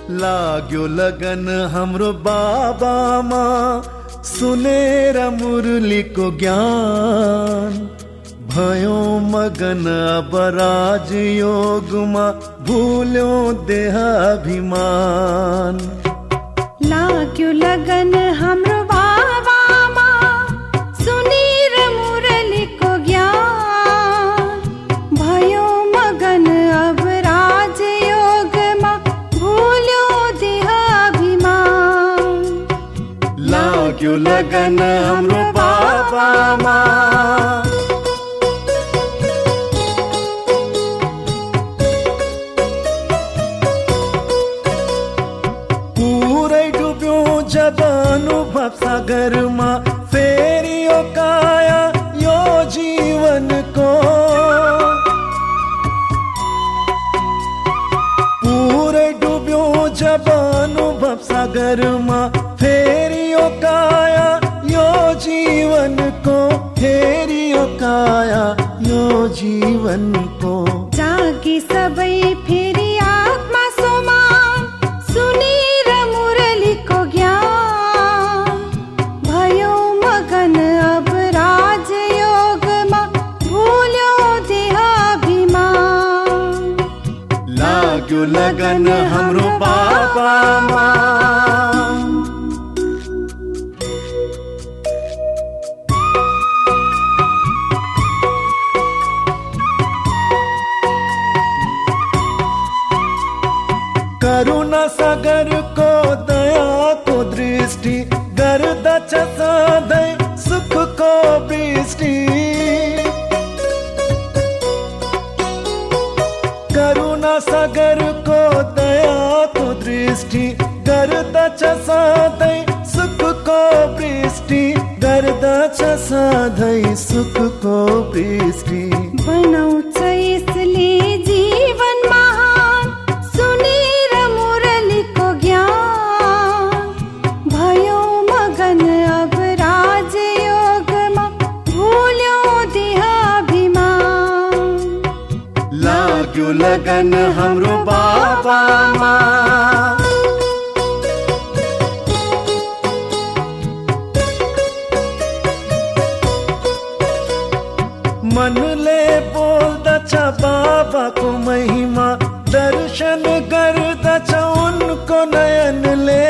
लाग्यो लगन हाम्रो बाबामा, सुनेर मुरलीको ज्ञान। भयो मगन अब राजयोगमा, भुल्यो देहाभिमान। लाग्यो लगन हाम्रो बाबामा, सुनेर मुरलीको ज्ञान। भयो मगन अब राजयोगमा, भुल्यो देहाभिमान। लाग्यो लगन हाम्रो बाबामा। जब अनुभव सागरमा, फेरि यो काया यो जीवनको। पुरै डुब्यो जब अनुभव सागरमा, फेरि यो काया यो जीवनको। फेरि यो काया यो जीवनको। जागे सबै फेरि आत्मा समान, सुनेर मुरलीको ज्ञान। भयो मगन अब राजयोगमा, भुल्यो देहाभिमान। लाग्यो लगन हाम्रो बाबामा। करुणा सागरको दयाको दृष्टि, गर्दछ सधैँ सुखको वृष्टि। करुणा सागरको दयाको दृष्टि, गर्दछ सधैँ सुखको वृष्टि। गर्दछ सधैँ सुखको वृष्टि। बनाउँछ यसले जीवन महान, सुनेर मुरलीको ज्ञान। भयो मगन अब राजयोगमा, भुल्यो देहाभिमान। लाग्यो लगन हाम्रो बाबामा। मनले बोल्दछ बाबाको महिमा, दर्शन गर्दछ उनको नयनले।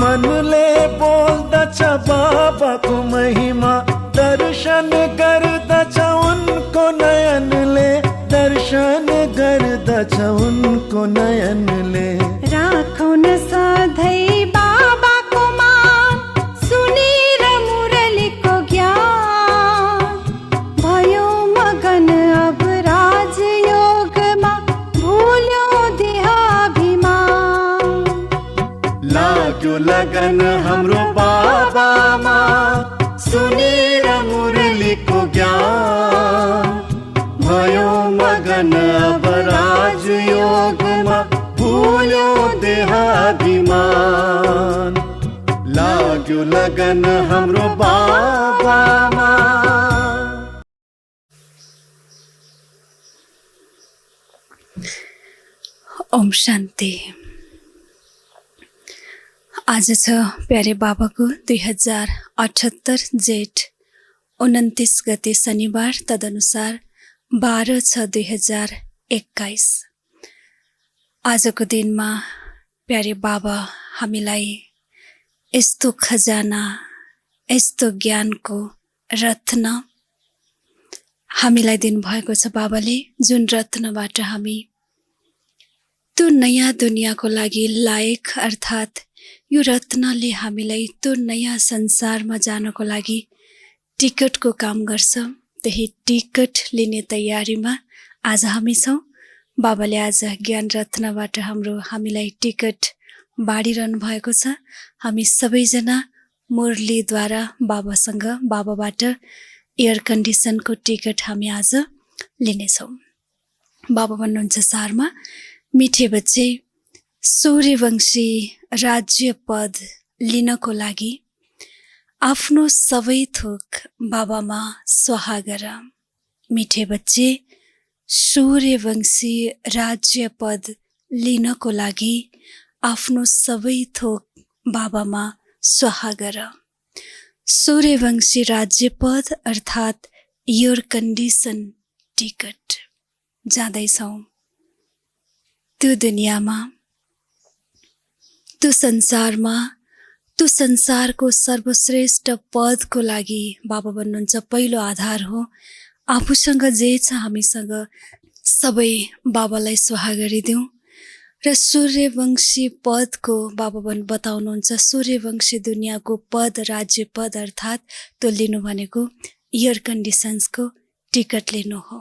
मनले बोल्दछ बाबाको महिमा, दर्शन गर्दछ उनको नयनले। दर्शन गर्दछ उनको नयनले। राखौँ न सधैँ बाबाको मान, सुनेर मुरलीको ज्ञान। भयो मगन अब राजयोगमा, भुल्यो देहाभिमान। लाग्यो लगन हाम्रो बाबामा, सुनेर मुरलीको ज्ञान। भयो मगन अब राजयोगमा, भुल्यो देहाभिमान। लाग्यो लगन हाम्रो बाबामा। ओम शान्ति। आज छ प्यारे बाबाको 2078 जेठ 29 गते शनिबार, तदनुसार 12/6/2021। आजको दिनमा प्यारे बाबा हामीलाई यस्तो खजाना, यस्तो ज्ञानको रत्न हामीलाई दिनुभएको छ। बाबाले जुन रत्नबाट हामी त्यो नयाँ दुनियाँको लागि लायक, अर्थात् यो रत्नले हामीलाई त्यो नयाँ संसारमा जानको लागि टिकटको काम गर्छ। त्यही टिकट लिने तयारीमा आज हामी छौँ। बाबाले आज ज्ञान रत्नबाट हामीलाई टिकट बाँडिरहनु भएको छ। हामी सबैजना मुरलीद्वारा बाबासँग, बाबाबाट एयर कन्डिसनको टिकट हामी आज लिनेछौँ। बाबा भन्नुहुन्छ सारमा, मिठे बच्चे, सूर्यवंशी राज्य पद लिनको लागि आफ्नो सबै थोक बाबामा स्वाहा गर। मिठे बच्चे, सूर्यवंशी राज्य पद लिनको लागि आफ्नो सबै थोक बाबामा स्वाहा गर। सूर्यवंशी राज्य पद अर्थात् एयर कन्डिसन टिकट। जाँदैछौँ त्यो दुनियाँमा, त्यो संसारमा, त्यो संसारको सर्वश्रेष्ठ पदको लागि बाबा भन्नुहुन्छ पहिलो आधार हो आफूसँग जे छ हामीसँग सबै बाबालाई स्वाहा गरिदिउँ। र सूर्यवंशी पदको बाबा बताउनुहुन्छ सूर्यवंशी दुनियाँको पद राज्य पद अर्थात् त्यो लिनु भनेको एयर कन्डिसन्सको टिकट लिनु हो।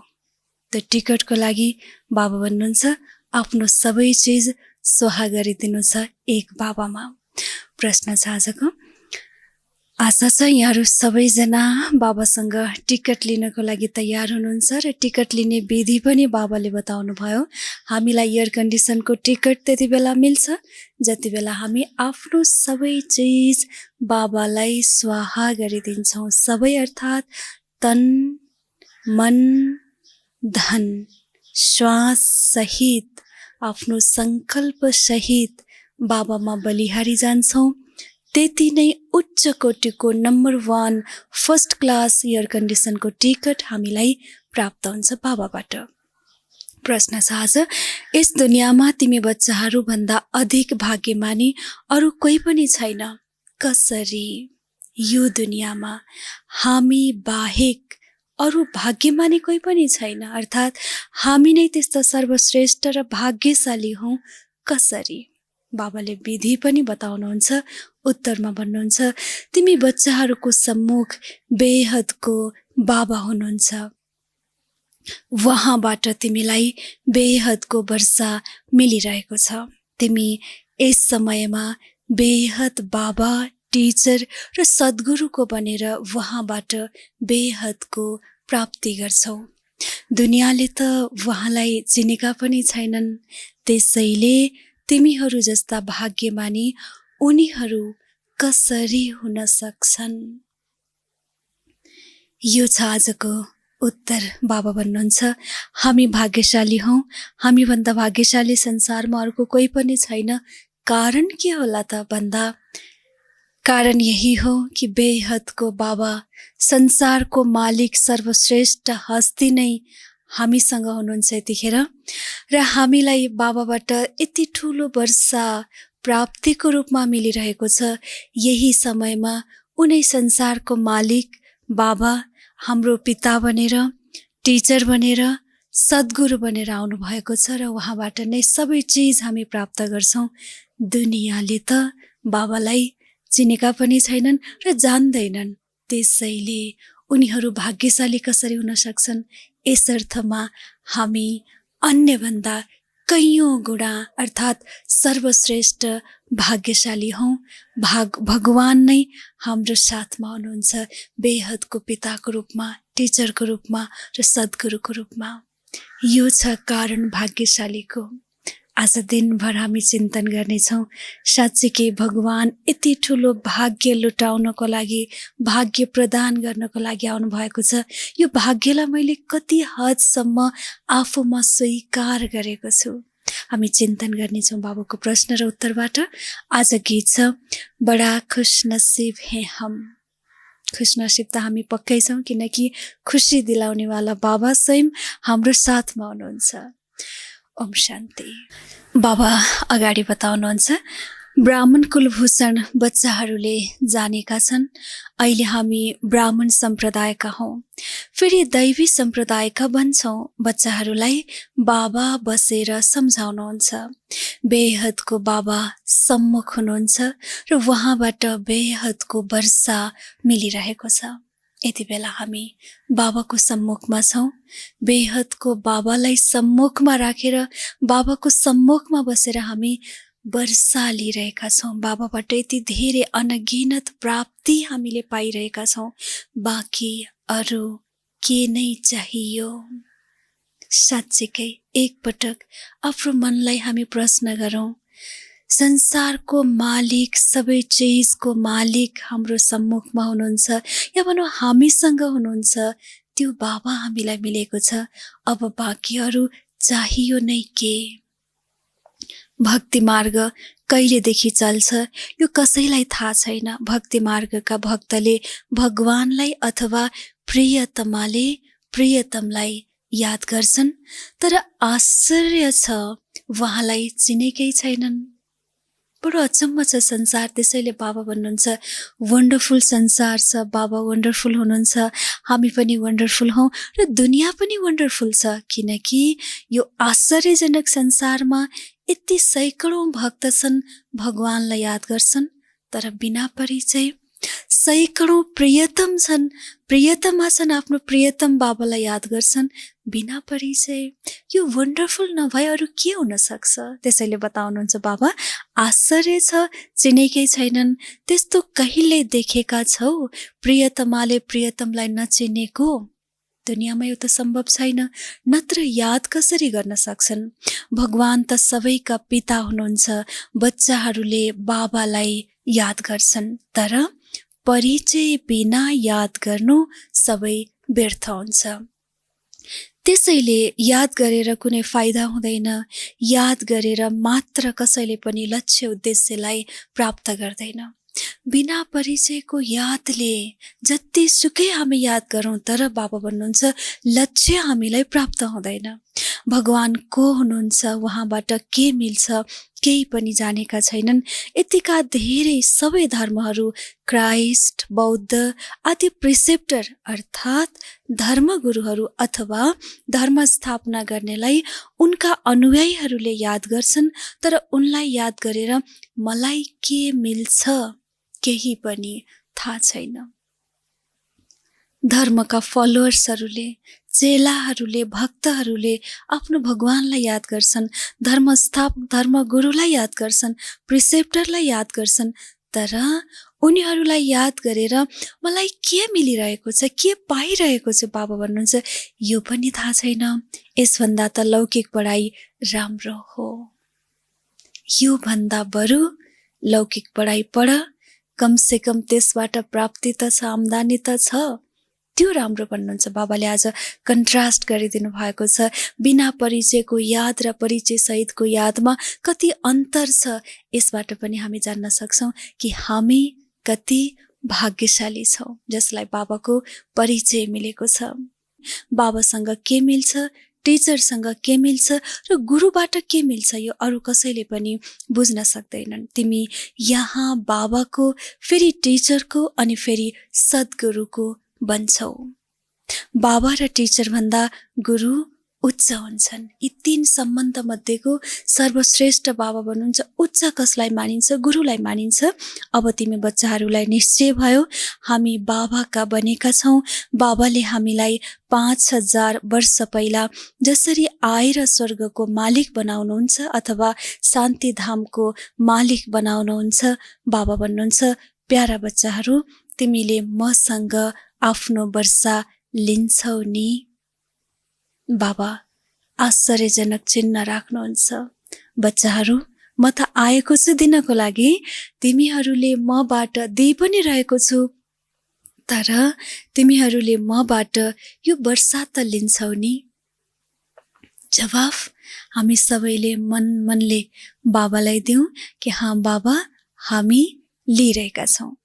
त्यो टिकटको लागि बाबा भन्नुहुन्छ आफ्नो सबै चिज स्वाहा गरिदिनु छ एक बाबामा। प्रश्न छ आजको, आशा छ यहाँहरू सबैजना बाबासँग टिकट लिनको लागि तयार हुनुहुन्छ र टिकट लिने विधि पनि बाबाले बताउनु भयो। हामीलाई एयर कन्डिसनको टिकट त्यति बेला मिल्छ जति बेला हामी आफ्नो सबै चिज बाबालाई स्वाहा गरिदिन्छौँ। सबै अर्थात् तन मन धन श्वास सहित आफ्नो सङ्कल्प सहित बाबामा बलिहारी जान्छौँ। त्यति नै उच्च कोटिको नम्बर 1 फर्स्ट क्लास एयर कन्डिसनको टिकट हामीलाई प्राप्त हुन्छ बाबाबाट। प्रश्न छ आज, यस दुनियाँमा तिमी बच्चाहरू भन्दा अधिक भाग्यमानी अरू कोही पनि छैन। कसरी? यो दुनियाँमा हामी बाहेक अरू भाग्यमानी कोही पनि छैन, अर्थात् हामी नै त्यस्तो सर्वश्रेष्ठ र भाग्यशाली हौँ। कसरी? बाबाले विधि पनि बताउनुहुन्छ। उत्तरमा भन्नुहुन्छ तिमी बच्चाहरूको सम्मुख बेहदको बाबा हुनुहुन्छ। वहाँबाट तिमीलाई बेहदको वर्षा मिलिरहेको छ। तिमी यस समयमा बेहद बाबा टिचर र सद्गुरुको बनेर वहाँबाट बेहदको प्राप्ति गर्छौ। दुनियाँले त वहाँलाई चिनेका पनि छैनन्, त्यसैले तिमीहरू जस्ता भाग्यमानी उनीहरू कसरी हुन सक्छन्? यो छ आजको उत्तर। बाबा भन्नुहुन्छ हामी भाग्यशाली हौँ, हामीभन्दा भाग्यशाली संसारमा अर्को कोही पनि छैन। कारण के होला त भन्दा कारण यही हो कि बेहदको बाबा संसारको मालिक सर्वश्रेष्ठ हस्ती नै हामीसँग हुनुहुन्छ यतिखेर र हामीलाई बाबाबाट यति ठुलो वर्षा प्राप्तिको रूपमा मिलिरहेको छ। यही समयमा उनै संसारको मालिक बाबा हाम्रो पिता बनेर टिचर बनेर सद्गुरु बनेर आउनु भएको छ र उहाँबाट नै सबै चिज हामी प्राप्त गर्छौँ। दुनियाँले त बाबालाई चिनेका पनि छैनन् र जान्दैनन्, त्यसैले उनीहरू भाग्यशाली कसरी हुन सक्छन्? यस अर्थमा हामी अन्यभन्दा कैयौँ गुणा अर्थात् सर्वश्रेष्ठ भाग्यशाली हौँ। भगवान नै हाम्रो साथमा हुनुहुन्छ, बेहदको पिताको रूपमा, टिचरको रूपमा र सद्गुरुको रूपमा। यो छ कारण भाग्यशालीको। आज दिनभर हामी चिन्तन गर्नेछौँ साँच्चीकै भगवान यति ठुलो भाग्य लुटाउनको लागि, भाग्य प्रदान गर्नको लागि आउनु भएको छ। यो भाग्यलाई मैले कति हदसम्म आफूमा स्वीकार गरेको छु। हामी चिन्तन गर्नेछौँ बाबाको प्रश्न र उत्तरबाट। आज गीत छ बडा खुश नसीब है हम। खुश नसीब त हामी पक्कै छौँ, किनकि खुसी दिलाउनेवाला बाबा स्वयं हाम्रो साथमा हुनुहुन्छ। ओम शान्ति। बाबा अगाडि बताउनुहुन्छ ब्राह्मण कुलभूषण बच्चाहरूले जानेका छन् अहिले हामी ब्राह्मण सम्प्रदायका हौँ, फेरि दैवी सम्प्रदायका भन्छौँ। बच्चाहरूलाई बाबा बसेर सम्झाउनुहुन्छ। बेहदको बाबा सम्मुख हुनुहुन्छ र उहाँबाट बेहदको वर्षा मिलिरहेको छ। यति बेला हामी बाबाको सम्मुखमा छौँ। बेहदको बाबालाई सम्मुखमा राखेर बाबाको सम्मुखमा बसेर हामी वर्षा लिइरहेका छौँ। बाबाबाट यति धेरै अनगिनत प्राप्ति हामीले पाइरहेका छौँ। बाँकी अरू के नै चाहियो? साँच्चीकै एकपटक आफ्नो मनलाई हामी प्रश्न गरौँ। संसारको मालिक, सबै चिजको मालिक हाम्रो सम्मुखमा हुनुहुन्छ या भनौँ हामीसँग हुनुहुन्छ। त्यो बाबा हामीलाई मिलेको छ। अब बाँकी अरू चाहियो नै के? भक्ति मार्ग कहिलेदेखि चल्छ यो कसैलाई थाहा छैन। भक्ति मार्गका भक्तले भगवानलाई अथवा प्रियतमाले प्रियतमलाई याद गर्छन्, तर आश्चर्य छ उहाँलाई चिनेकै छैनन्। बडो अचम्म छ संसार। त्यसैले बाबा भन्नुहुन्छ वन्डरफुल संसार छ, बाबा वन्डरफुल हुनुहुन्छ, हामी पनि वन्डरफुल हौँ र दुनियाँ पनि वन्डरफुल छ। किनकि यो आश्चर्यजनक संसारमा यति सैकडौँ भक्त छन्, भगवानलाई याद गर्छन् तर बिना परिचय। सैकडौँ प्रियतम छन्, प्रियतमा छन्, आफ्नो प्रियतम बाबालाई याद गर्छन् बिना परिचय। यो वन्डरफुल नभए अरू के हुन सक्छ? त्यसैले बताउनुहुन्छ बाबा आश्चर्य छ, चिनेकै छैनन्। त्यस्तो कहिले देखेका छौ प्रियतमाले प्रियतमलाई नचिनेको? दुनियाँमा यो त सम्भव छैन, नत्र याद कसरी गर्न सक्छन्? भगवान त सबैका पिता हुनुहुन्छ, बच्चाहरूले बाबालाई याद गर्छन्, तर परिचय बिना याद गर्नु सबै व्यर्थ हुन्छ। त्यसैले याद गरेर कुनै फाइदा हुँदैन। याद गरेर मात्र कसैले पनि लक्ष्य उद्देश्यलाई प्राप्त गर्दैन। बिना परिचयको यादले जति सुकै हामी याद गरौँ, तर बाबा भन्नुहुन्छ लक्ष्य हामीलाई प्राप्त हुँदैन। भगवान को हुनुहुन्छ, उहाँबाट के मिल्छ केही पनि जानेका छैनन्। यतिका धेरै सबै धर्महरू, क्राइस्ट, बौद्ध आदि प्रिसेप्टर अर्थात् धर्मगुरुहरू अथवा धर्म स्थापना गर्नेलाई उनका अनुयायीहरूले याद गर्छन्, तर उनलाई याद गरेर मलाई के मिल्छ केही पनि थाहा छैन। धर्मका फलोअर्सहरूले, चेलाहरूले, भक्तहरूले आफ्नो भगवानलाई याद गर्छन्, धर्मगुरुलाई याद गर्छन्, प्रिसेप्टरलाई याद गर्छन्, तर उनीहरूलाई याद गरेर मलाई के मिलिरहेको छ, के पाइरहेको छ बाबा भन्नुहुन्छ यो पनि थाहा छैन। यसभन्दा त लौकिक पढाइ राम्रो हो। यो भन्दा बरु लौकिक पढाइ पढ, कमसे कम त्यसबाट प्राप्ति त छ, आम्दानी त छ, त्यो राम्रो भन्नुहुन्छ। बाबाले आज कन्ट्रास्ट गरिदिनु भएको छ। बिना परिचयको याद र परिचय सहितको यादमा कति अन्तर छ, यसबाट पनि हामी जान्न सक्छौँ कि हामी कति भाग्यशाली छौँ जसलाई बाबाको परिचय मिलेको छ। बाबासँग के मिल्छ, टिचरसँग के मिल्छ र गुरुबाट के मिल्छ यो अरू कसैले पनि बुझ्न सक्दैनन्। तिमी यहाँ बाबाको, फेरि टिचरको अनि फेरि सद्गुरुको बन्छौ। बाबा र टिचर भन्दा गुरु उच्च हुन्छन्। यी तीन सम्बन्ध मध्येको सर्वश्रेष्ठ बाबा भन्नुहुन्छ। उच्च कसलाई मानिन्छ? गुरुलाई मानिन्छ। अब तिमी बच्चाहरूलाई निश्चय भयो हामी बाबाका बनेका छौँ। बाबाले हामीलाई 5000 वर्ष पहिला जसरी आएर स्वर्गको मालिक बनाउनुहुन्छ अथवा शान्तिधामको मालिक बनाउनुहुन्छ, बाबा भन्नुहुन्छ प्यारा बच्चाहरू तिमीले मसँग आफ्नो वर्षा लिन्छौ नि। बाबा आश्चर्यजनक चिन्ह राख्नुहुन्छ। बच्चाहरू म त आएको छु दिनको लागि, तिमीहरूले मबाट दिइ पनि रहेको छु, तर तिमीहरूले मबाट यो वर्षा त लिन्छौ नि। जवाफ हामी सबैले मनले बाबालाई दिउँ कि हाँ बाबा हामी लिइरहेका छौँ।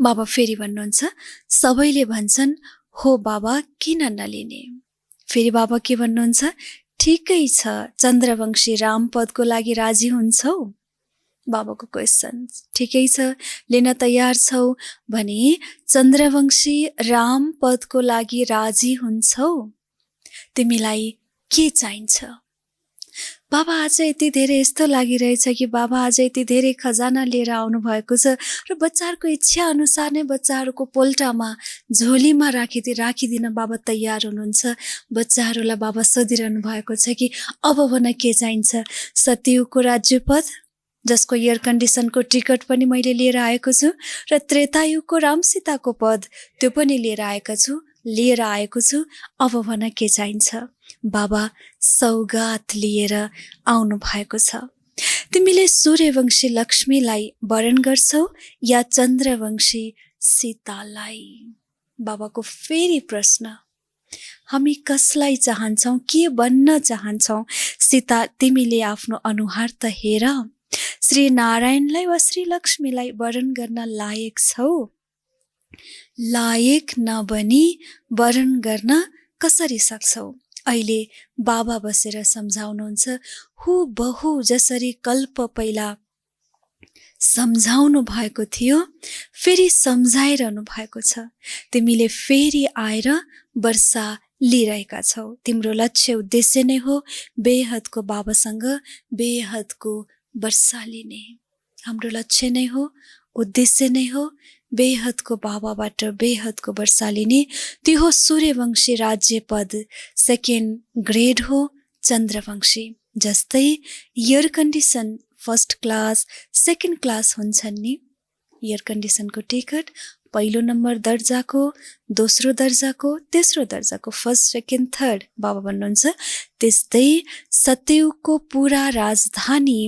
बाबा फेरि भन्नुहुन्छ सबैले भन्छन् हो बाबा किन नलिने? फेरि बाबा के भन्नुहुन्छ? ठिकै छ, चन्द्रवंशी रामपदको लागि राजी हुन्छौ? बाबाको क्वेसन ठिकै छ, लिन तयार छौ भने चन्द्रवंशी रामपदको लागि राजी हुन्छौ? तिमीलाई के चाहिन्छ? बाबा आज यति धेरै यस्तो लागिरहेछ कि बाबा आज यति धेरै खजाना लिएर आउनु भएको छ र बच्चाहरूको इच्छा अनुसार नै बच्चाहरूको पोल्टामा, झोलीमा राखिदिन बाबा तयार हुनुहुन्छ। बच्चाहरूलाई बाबा सोधिरहनु भएको छ कि अब भन के चाहिन्छ? सतयुगको राज्यपद जसको एयर कन्डिसनको टिकट पनि मैले लिएर आएको छु र त्रेतायुगको रामसीताको पद त्यो पनि लिएर आएको छु। अब भन के चाहिन्छ? बाबा सौगात लिएर आउनु भएको छ। तिमीले सूर्यवंशी लक्ष्मीलाई वरण गर्छौ या चन्द्रवंशी सीतालाई? बाबाको फेरि प्रश्न, हामी कसलाई चाहन्छौँ, के बन्न चाहन्छौँ? सीता, तिमीले आफ्नो अनुहार त हेर, श्री नारायणलाई वा श्री लक्ष्मीलाई वरण गर्न लायक छौ? लायक नबनी वरण गर्न कसरी सक्छौ? अहिले बाबा बसेर सम्झाउनुहुन्छ, हुबहु जसरी कल्प पहिला सम्झाउनु भएको थियो फेरि सम्झाइरहनु भएको छ। तिमीले फेरि आएर वर्षा लिइरहेका छौ। तिम्रो लक्ष्य उद्देश्य नै हो बेहदको बाबासँग बेहदको वर्षा लिने। हाम्रो लक्ष्य नै हो, उद्देश्य नै हो बेहदको बाबाबाट बेहदको वर्षा लिने। त्यो हो सूर्यवंशी राज्य पद, सेकेन्ड ग्रेड हो चन्द्रवंशी। जस्तै air condition first class second class हुन्छन् नि। एयर कन्डिसनको टिकट पहिलो नम्बर दर्जाको, दोस्रो दर्जाको, तेस्रो दर्जाको, फर्स्ट सेकेन्ड थर्ड बाबा भन्नुहुन्छ। त्यस्तै सत्ययुगको पुरा राजधानी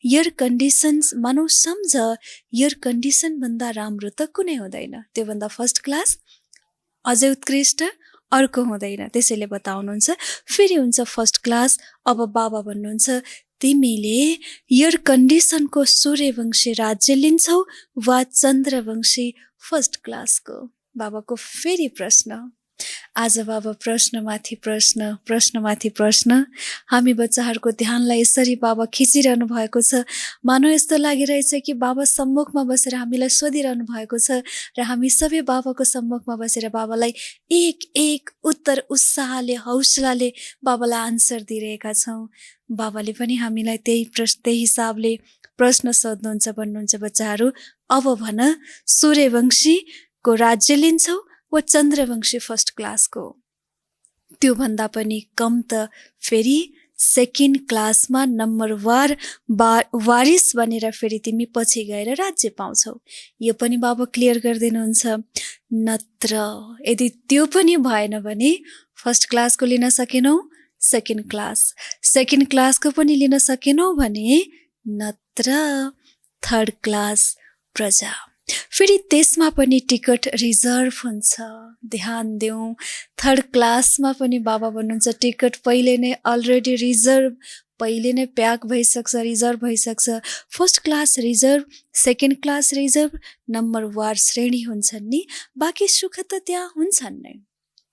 एयर कन्डिसन्स, मानौ सम्झ एयर कन्डिसन भन्दा राम्रो त कुनै हुँदैन, त्योभन्दा फर्स्ट क्लास अझै उत्कृष्ट अर्को हुँदैन। त्यसैले बताउनुहुन्छ फेरि हुन्छ फर्स्ट क्लास। अब बाबा भन्नुहुन्छ, तिमीले एयर कन्डिसनको सूर्यवंशी राज्य लिन्छौ वा चन्द्रवंशी फर्स्ट क्लासको? बाबाको फेरि प्रश्न। आज बाबा प्रश्नमाथि प्रश्न, प्रश्नमाथि प्रश्न। हामी बच्चाहरूको ध्यानलाई यसरी बाबा खिचिरहनु भएको छ, मानव यस्तो लागिरहेछ कि बाबा सम्मुखमा बसेर हामीलाई सोधिरहनु भएको छ र हामी सबै बाबाको सम्मुखमा बसेर बाबालाई एक एक उत्तर उत्साहले हौसलाले बाबालाई आन्सर दिइरहेका छौँ। बाबाले पनि हामीलाई त्यही हिसाबले प्रश्न सोध्नुहुन्छ। भन्नुहुन्छ, बच्चाहरू अब भन, सूर्यवंशीको राज्य लिन्छौ वा चन्द्रवंशी फर्स्ट क्लासको? त्योभन्दा पनि कम त फेरि सेकेन्ड क्लासमा नम्बरवार वारिस बनेर फेरि तिमी पछि गएर राज्य पाउँछौ। यो पनि बाबा क्लियर गरिदिनुहुन्छ। नत्र यदि त्यो पनि भएन भने फर्स्ट क्लासको लिन सकेनौ, सेकेन्ड क्लास, सेकेन्ड क्लासको पनि लिन सकेनौ भने नत्र थर्ड क्लास प्रजा। फेरि त्यसमा पनि टिकट रिजर्भ हुन्छ। ध्यान देऊ, थर्ड क्लासमा पनि बाबा भन्नुहुन्छ टिकट पहिले नै अलरेडी रिजर्भ, पहिले नै प्याक भइसक्छ, रिजर्भ भइसक्छ। First class reserve, second class reserve, नम्बरवार श्रेणी हुन्छन् नि। बाँकी सुख त त्यहाँ हुन्छन् नै,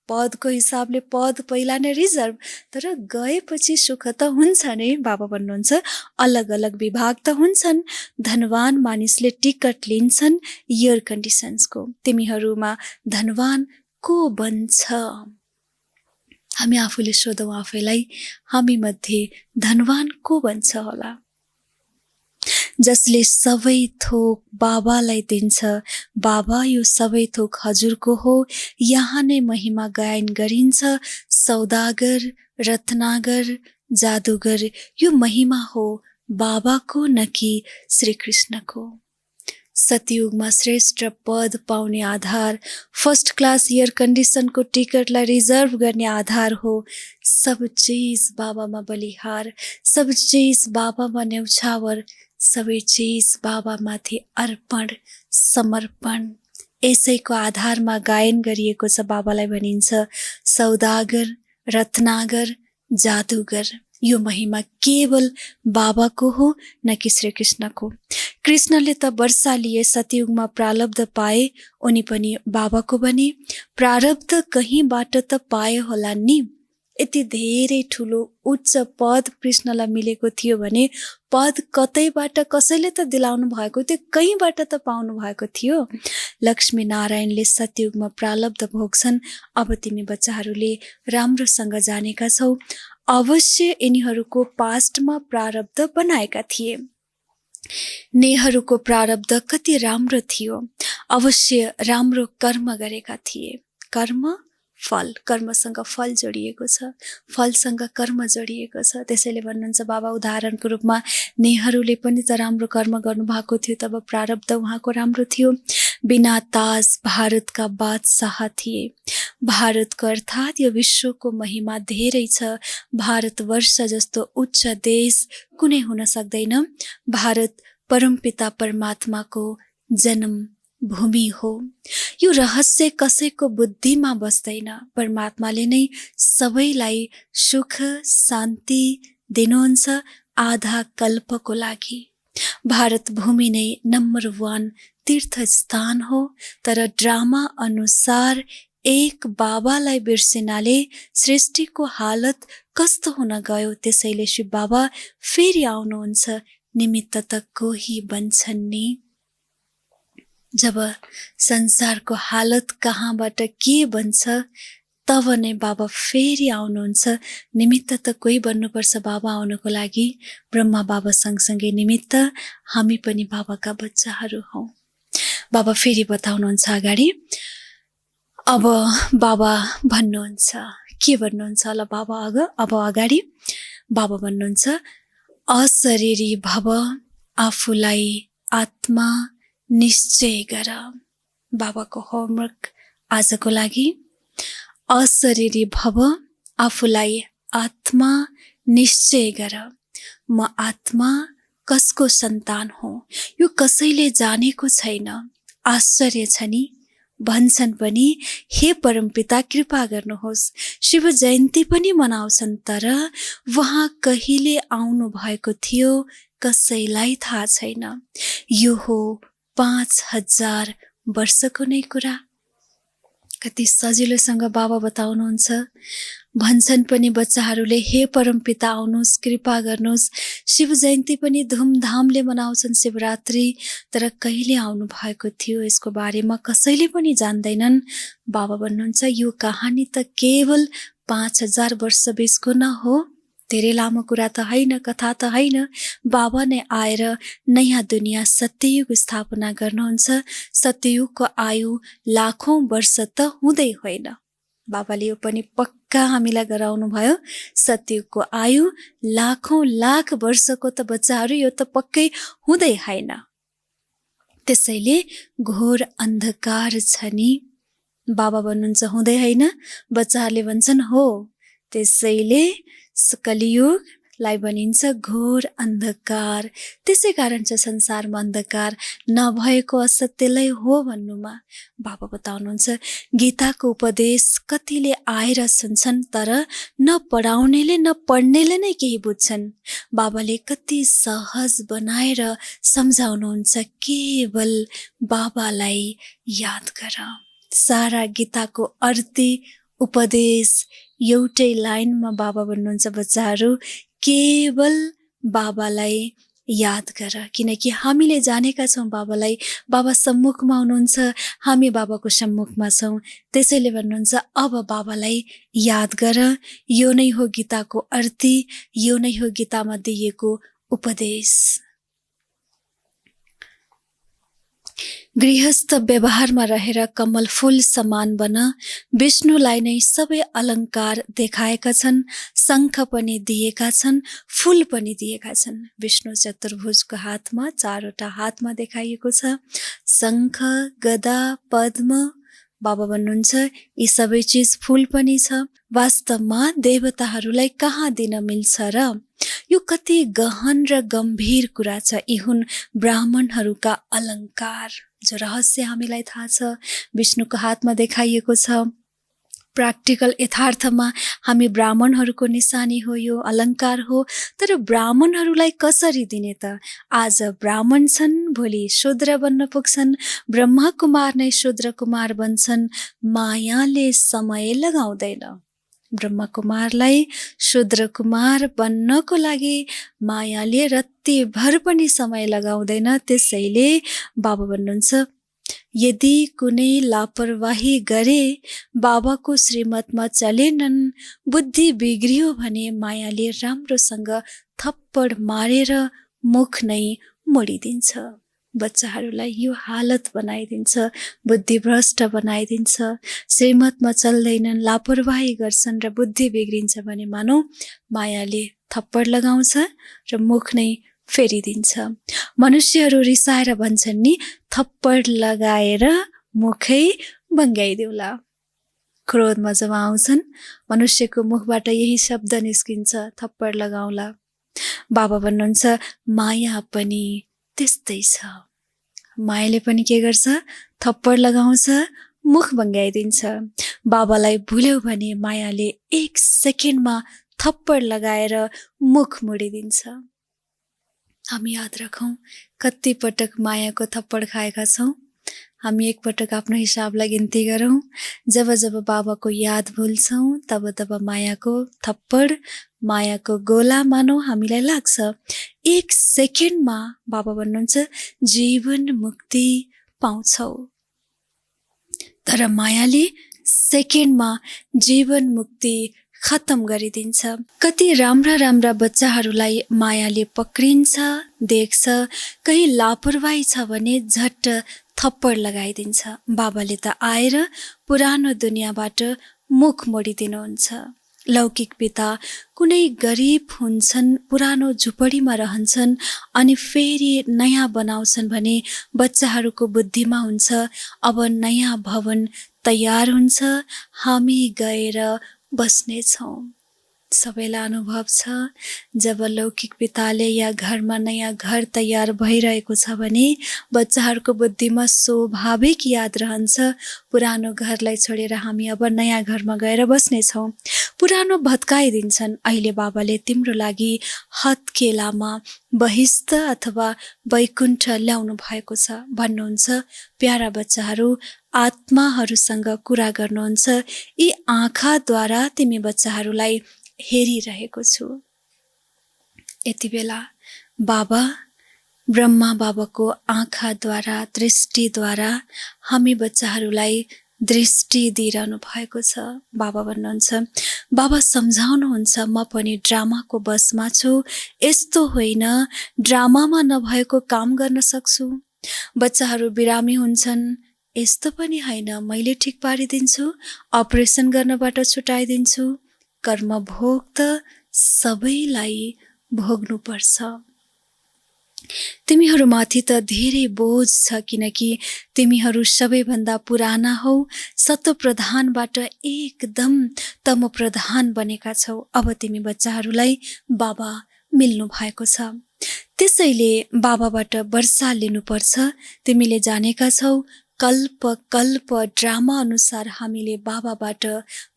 पदको हिसाबले पद पहिला नै रिजर्भ, तर गएपछि सुख त हुन्छ नै। बाबा भन्नुहुन्छ अलग अलग विभाग त हुन्छन्। धनवान मानिसले टिकट लिन्छन् एयर कन्डिसन्सको। तिमीहरूमा धनवान को बन्छ? हामी आफूले सोधौँ आफैलाई, हामी मध्ये धनवान को बन्छ होला? जसले सबै थोक बाबालाई दिन्छ, बाबा यो सबै थोक हजुरको हो, यहाँ नै महिमा गायन गरिन्छ। सौदागर, रत्नागर, जादुगर, यो महिमा हो बाबाको न कि श्री कृष्णको। सतयुगमा श्रेष्ठ पद पाउने आधार, फर्स्ट क्लास एयर कन्डिसनको टिकटलाई रिजर्भ गर्ने आधार हो सब चिज बाबामा बलिहार, सब चिज बाबामा न्यौछावर, सबै चिज बाबामाथि अर्पण समर्पण। यसैको आधारमा गायन गरिएको छ। बाबालाई भनिन्छ सौदागर, रत्नागर, जादुगर। यो महिमा केवल बाबाको हो न कि श्री कृष्णको। कृष्णले त वर्षा लिए, सतयुगमा प्रारब्ध पाए, उनी पनि बाबाको बने। प्रारब्ध कहीँबाट त पाए होला नि। यति धेरै ठुलो उच्च पद कृष्णलाई मिलेको थियो भने पद कतैबाट कसैले त दिलाउनु भएको थियो, कहीँबाट त पाउनु भएको थियो। लक्ष्मी नारायणले सतयुगमा प्रारब्ध भोग्छन्। अब तिमी बच्चाहरूले राम्रोसँग जानेका छौ, अवश्य यिनीहरूको पास्टमा प्रारब्ध बनाएका थिए। नेहरूको प्रारब्ध कति राम्रो थियो, अवश्य राम्रो कर्म गरेका थिए। कर्म फल, कर्मसँग फल जोडिएको छ, फलसँग कर्म जोडिएको छ। त्यसैले भन्नुहुन्छ बाबा उदाहरणको रूपमा नेहरूले पनि त राम्रो कर्म गर्नुभएको थियो, तब प्रारब्ध उहाँको राम्रो थियो। बिना ताज भारतका बादशाह थिए। भारतको अर्थात् यो विश्वको महिमा धेरै छ। भारतवर्ष जस्तो उच्च देश कुनै हुन सक्दैन। भारत परमपिता परमात्माको जन्म भूमि हो। यो रहस्य कसैको बुद्धिमा बस्दैन। परमात्माले नै सबैलाई सुख शान्ति दिनुहुन्छ आधा कल्पको लागि। भारत भूमि नै नम्बर 1 तीर्थस्थान हो। तर ड्रामा अनुसार एक बाबालाई बिर्सिनाले सृष्टिको हालत कस्तो हुन गयो। त्यसैले शिव बाबा फेरि आउनुहुन्छ, निमित्त त कोही बन्छन् नि। जब संसारको हालत कहाँबाट के बन्छ तब नै बाबा फेरि आउनुहुन्छ। निमित्त त कोही बन्नुपर्छ बाबा आउनको लागि। ब्रह्मा बाबा सँगसँगै निमित्त हामी पनि बाबाका बच्चाहरू हौ। बाबा फेरि बताउनुहुन्छ अगाडि। अब बाबा भन्नुहुन्छ, के भन्नुहुन्छ होला बाबा अब अगाडि? बाबा भन्नुहुन्छ, अशरीरी भव, आफूलाई आत्मा निश्चय गर। बाबाको होमवर्क आजको लागि, अशरीरी भव, आफूलाई आत्मा निश्चय गर। म आत्मा कसको सन्तान हो यो कसैले जानेको छैन। आश्चर्य छ नि? भन्छन् पनि, हे परमपिता कृपा गर्नुहोस्। शिव जयन्ती पनि मनाउँछन्, तर वहाँ कहिले आउनु भएको थियो कसैलाई थाहा छैन। यो हो 5000 वर्षको नै कुरा। कति सजिलोसँग बाबा बताउनुहुन्छ। भन्छन् पनि बच्चाहरूले, हे परमपिता आउनुहोस्, कृपा गर्नुहोस्। शिव जयन्ती पनि धुमधामले मनाउँछन्, शिवरात्रि, तर कहिले आउनु भएको थियो यसको बारेमा कसैले पनि जान्दैनन्। बाबा भन्नुहुन्छ, यो कहानी त केवल 5000 वर्ष बिचको न हो। धेरै लामो कुरा त होइन, कथा त होइन। बाबा नै आएर नयाँ दुनियाँ सत्ययुग स्थापना गर्नुहुन्छ। सत्ययुगको आयु लाखौं वर्ष त हुँदै होइन। बाबाले यो पनि पक्का हामीलाई गराउनु भयो। सत्ययुगको आयु लाखौं लाख वर्षको त बच्चाहरू यो त पक्कै हुँदै होइन। त्यसैले घोर अन्धकार छ नि। बाबा भन्नुहुन्छ हुँदै होइन। बच्चाहरूले भन्छन् हो। त्यसैले कलियुगलाई भनिन्छ घोर अन्धकार। त्यसै कारण चाहिँ संसारमा अन्धकार नभएको असत्यलाई हो भन्नुमा बाबा बताउनुहुन्छ। गीताको उपदेश कतिले आएर सुन्छन्, तर न पढाउनेले न पढ्नेले नै केही बुझ्छन्। बाबाले कति सहज बनाएर सम्झाउनुहुन्छ, केवल बाबालाई याद गर। सारा गीताको अर्थी उपदेश एउटै लाइनमा बाबा भन्नुहुन्छ, बच्चाहरू केवल बाबालाई याद गर। किनकि हामीले जानेका छौँ बाबालाई। बाबा सम्मुखमा हुनुहुन्छ, हामी बाबाको सम्मुखमा छौँ। त्यसैले भन्नुहुन्छ, अब बाबालाई याद गर। यो नै हो गीताको अर्थी, यो नै हो गीतामा दिएको उपदेश। गृहस्थ व्यवहारमा रहेर कमल फूल समान बन। विष्णुलाई नै सबै अलङ्कार देखाएका छन्। शङ्ख पनि दिएका छन्, फूल पनि दिएका छन्। विष्णु चतुर्भुजको हातमा 4वटा हातमा देखाइएको छ। शङ्ख, गदा, पद्म। बाबा भन्नुहुन्छ, यी सबै चिज फूल पनि छ। वास्तवमा देवताहरूलाई कहाँ दिन मिल्छ र? यो कति गहन र गम्भीर कुरा छ। यी हुन् ब्राह्मणहरूका अलङ्कार, जो रहस्य हामीलाई थाहा छ। विष्णुको हातमा देखाइएको छ। प्र्याक्टिकल यथार्थमा हामी ब्राह्मणहरूको निशानी हो, यो अलङ्कार हो। तर ब्राह्मणहरूलाई कसरी दिने त? आज ब्राह्मण छन्, भोलि शूद्र बन्न पुग्छन्। ब्रह्मा कुमार नै शूद्र कुमार बन्छन्। मायाले समय लगाउँदैन। ब्रह्मा कुमारलाई शूद्र कुमार बन्नको लागि मायाले रत्तिभर पनि समय लगाउँदैन। त्यसैले बाबा भन्नुहुन्छ, यदि कुनै लापरवाही गरे, बाबाको श्रीमतमा चलेनन्, बुद्धि बिग्रियो भने मायाले राम्रोसँग थप्पड मारेर मुख नै मोडिदिन्छ। बच्चाहरूलाई यो हालत बनाइदिन्छ, बुद्धिभ्रष्ट बनाइदिन्छ। श्रीमतमा चल्दैनन्, लापरवाही गर्छन् र बुद्धि बिग्रिन्छ भने मानौ मायाले थप्पड लगाउँछ र मुख नै फेरिदिन्छ। मनुष्यहरू रिसाएर भन्छन् नि, थप्पड लगाएर मुखै बङ्गाइदेऊला। क्रोधमा जब आउँछन्, मनुष्यको मुखबाट यही शब्द निस्किन्छ, थप्पड लगाउला। बाबा भन्नुहुन्छ, माया पनि त्यस्तै छ। मायाले पनि के गर्छ? थप्पड लगाउँछ, मुख भङ्ग्याइदिन्छ। बाबालाई भुल्यौ भने मायाले 1 सेकेन्डमा थप्पड लगाएर मुख मोडिदिन्छ। हामी याद राखौँ कति पटक मायाको थप्पड खाएका छौँ। हामी एकपटक आफ्नो हिसाबलाई गिन्ती गरौँ। जब जब बाबाको याद भुल्छौँ तब तब मायाको थप्पड, मायाको गोला मानौ हामीलाई लाग्छ। 1 सेकेन्डमा बाबा भन्नुहुन्छ जीवन मुक्ति पाउँछौ। तर मायाले सेकेन्डमा जीवन मुक्ति खत्तम गरिदिन्छ। कति राम्रा राम्रा बच्चाहरूलाई मायाले पक्रिन्छ, देख्छ, कहीँ लापरवाही छ भने झट्ट थप्पड लगाइदिन्छ। बाबाले त आएर पुरानो दुनियाँबाट मुख मोडिदिनुहुन्छ। लौकिक पिता कुनै गरिब हुन्छन्, पुरानो झुपडीमा रहन्छन् अनि फेरि नयाँ बनाउँछन् भने बच्चाहरूको बुद्धिमा हुन्छ अब नयाँ भवन तयार हुन्छ, हामी गएर बस्नेछौँ। सबैलाई अनुभव छ जब लौकिक पिताले या घरमा नयाँ घर तयार भइरहेको छ भने बच्चाहरूको बुद्धिमा स्वाभाविक याद रहन्छ पुरानो घरलाई छोडेर हामी अब नयाँ घरमा गएर बस्नेछौँ। पुरानो भत्काइदिन्छन्। अहिले बाबाले तिम्रो लागि हत्केलामा बहिष्ठ अथवा वैकुण्ठ ल्याउनु भएको छ भन्नुहुन्छ। प्यारा बच्चाहरू, आत्माहरूसँग कुरा गर्नुहुन्छ। यी आँखाद्वारा तिमी बच्चाहरूलाई हेरिरहेको छु। यति बेला बाबा ब्रह्मा बाबाको आँखाद्वारा, दृष्टिद्वारा हामी बच्चाहरूलाई दृष्टि दिइरहनु भएको छ। बाबा भन्नुहुन्छ, बाबा सम्झाउनुहुन्छ म पनि ड्रामाको बसमा छु, यस्तो होइन ड्रामामा नभएको काम गर्न सक्छु। बच्चाहरू बिरामी हुन्छन्, यस्तो पनि होइन मैले ठिक पारिदिन्छु, अपरेसन गर्नबाट छुटाइदिन्छु। कर्म भोग त सबैलाई भोग्नुपर्छ। तिमीहरूमाथि त धेरै बोझ छ किनकि तिमीहरू सबैभन्दा पुराना हौ, सतो प्रधानबाट एकदम तमो प्रधान बनेका छौ। अब तिमी बच्चाहरूलाई बाबा मिल्नु भएको छ, त्यसैले बाबाबाट वर्षा लिनुपर्छ। तिमीले जानेका छौ कल्प कल्प ड्रामा अनुसार हामीले बाबाबाट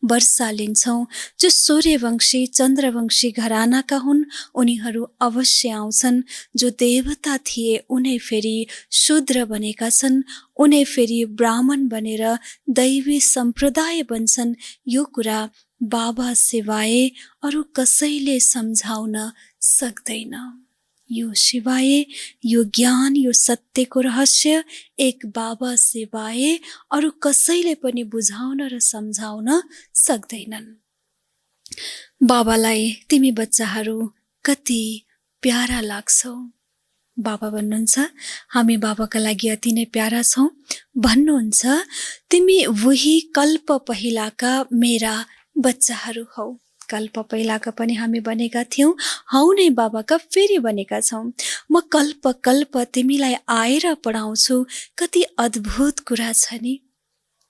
वर्षा लिन्छौँ। जो सूर्यवंशी चन्द्रवंशी घरानाका हुन् उनीहरू अवश्य आउँछन्। जो देवता थिए उनी फेरि शूद्र बनेका छन्, उनी फेरि ब्राह्मण बनेर दैवी सम्प्रदाय बन्छन्। यो कुरा बाबा सिवाय अरू कसैले सम्झाउन सक्दैन। यो सिवाय, यो ज्ञान, यो सत्यको रहस्य एक बाबा सिवाय अरू कसैले पनि बुझाउन र सम्झाउन सक्दैनन्। बाबालाई तिमी बच्चाहरू कति प्यारा लाग्छौ। बाबा भन्नुहुन्छ हामी बाबाका लागि अति नै प्यारा छौँ। भन्नुहुन्छ तिमी वही कल्प पहिलाका मेरा बच्चाहरू हौ। कल्प पहिलाका पनि हामी बनेका थियौँ, हौ नै बाबाका फेरि बनेका छौँ। म कल्प कल्प तिमीलाई आएर पढाउँछु। कति अद्भुत कुरा छ नि,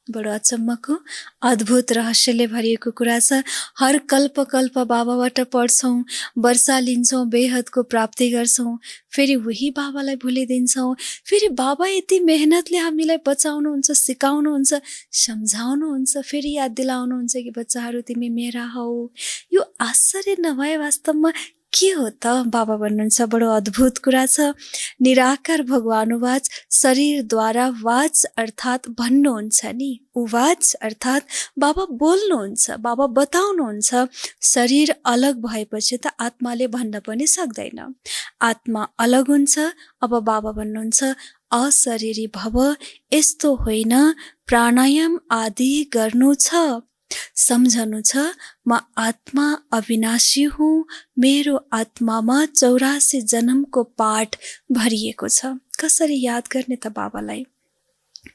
बडो अचम्मको अद्भुत रहस्यले भरिएको कुरा छ। हर कल्प कल्प बाबाबाट पढ्छौँ, वर्षा लिन्छौँ, बेहदको प्राप्ति गर्छौँ, फेरि वही बाबालाई भुलिदिन्छौँ। फेरि बाबा यति मेहनतले हामीलाई बचाउनुहुन्छ, सिकाउनुहुन्छ, सम्झाउनुहुन्छ, फेरि याद दिलाउनुहुन्छ कि बच्चाहरू तिमी मेरा हौ। यो आश्चर्य नभए वास्तवमा के हो त? बाबा भन्नुहुन्छ बडो अद्भुत कुरा छ। निराकार भगवानुवाच शरीरद्वारा वाच अर्थात् भन्नुहुन्छ नि, उवाच अर्थात् बाबा बोल्नुहुन्छ, बाबा बताउनुहुन्छ। शरीर अलग भएपछि त आत्माले भन्न पनि सक्दैन, आत्मा अलग हुन्छ। अब बाबा भन्नुहुन्छ अशरीरी भव, यस्तो होइन प्राणायाम आदि गर्नु छ, सम्झनु छ म आत्मा अविनाशी हुँ। मेरो आत्मामा 84 जन्मको पाठ भरिएको छ। कसरी याद गर्ने त बाबालाई?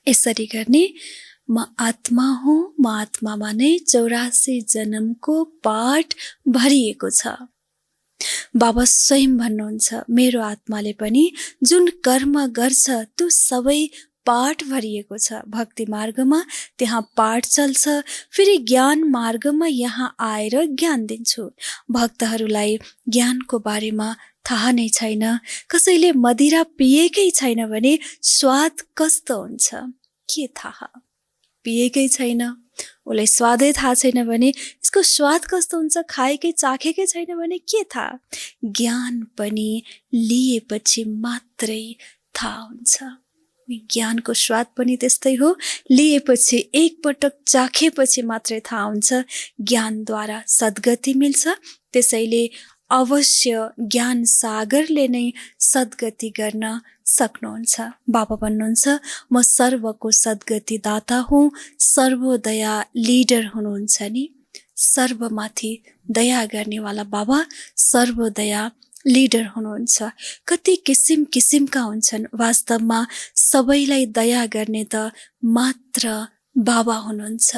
यसरी गर्ने, म आत्मा हुँ, म आत्मामा नै 84 जन्मको पाठ भरिएको छ। बाबा स्वयं भन्नुहुन्छ मेरो आत्माले पनि जुन कर्म गर्छ त्यो सबै पाठ भरिएको छ। भक्ति मार्गमा त्यहाँ पाठ चल्छ, फेरि ज्ञान मार्गमा यहाँ आएर ज्ञान दिन्छु। भक्तहरूलाई ज्ञानको बारेमा थाहा नै छैन। कसैले मदिरा पिएकै छैन भने स्वाद कस्तो हुन्छ के थाहा? पिएकै छैन, उसलाई स्वादै थाहा छैन भने यसको स्वाद कस्तो हुन्छ, खाएकै चाखेकै छैन भने के थाहा? ज्ञान पनि लिएपछि मात्रै थाहा हुन्छ। ज्ञानको स्वाद पनि त्यस्तै हो, लिएपछि एकपटक चाखेपछि मात्रै थाहा हुन्छ। ज्ञानद्वारा सद्गति मिल्छ, त्यसैले अवश्य ज्ञान सागरले नै सद्गति गर्न सक्नुहुन्छ। बाबा भन्नुहुन्छ म सर्वको सद्गति दाता हुँ, सर्वोदया लिडर हुनुहुन्छ नि। सर्वमाथि दया गर्नेवाला बाबा सर्वोदया लिडर हुनुहुन्छ। कति किसिम किसिमका हुन्छन्, वास्तवमा सबैलाई दया गर्ने त मात्र बाबा हुनुहुन्छ।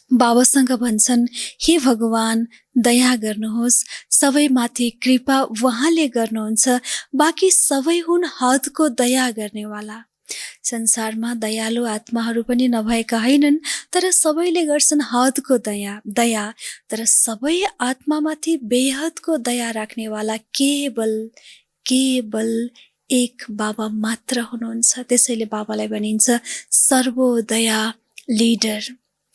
बाबासँग भन्छन् हे भगवान दया गर्नुहोस्, सबैमाथि कृपा उहाँले गर्नुहुन्छ, बाँकी सबै हुन् हदको दया गर्नेवाला। संसारमा दयालु आत्माहरू पनि नभएका होइनन्, तर सबैले गर्छन् हदको दया। तर सबै आत्मामाथि बेहदको दया राख्नेवाला केवल एक बाबा मात्र हुनुहुन्छ। त्यसैले बाबालाई भनिन्छ सर्वोदया लिडर,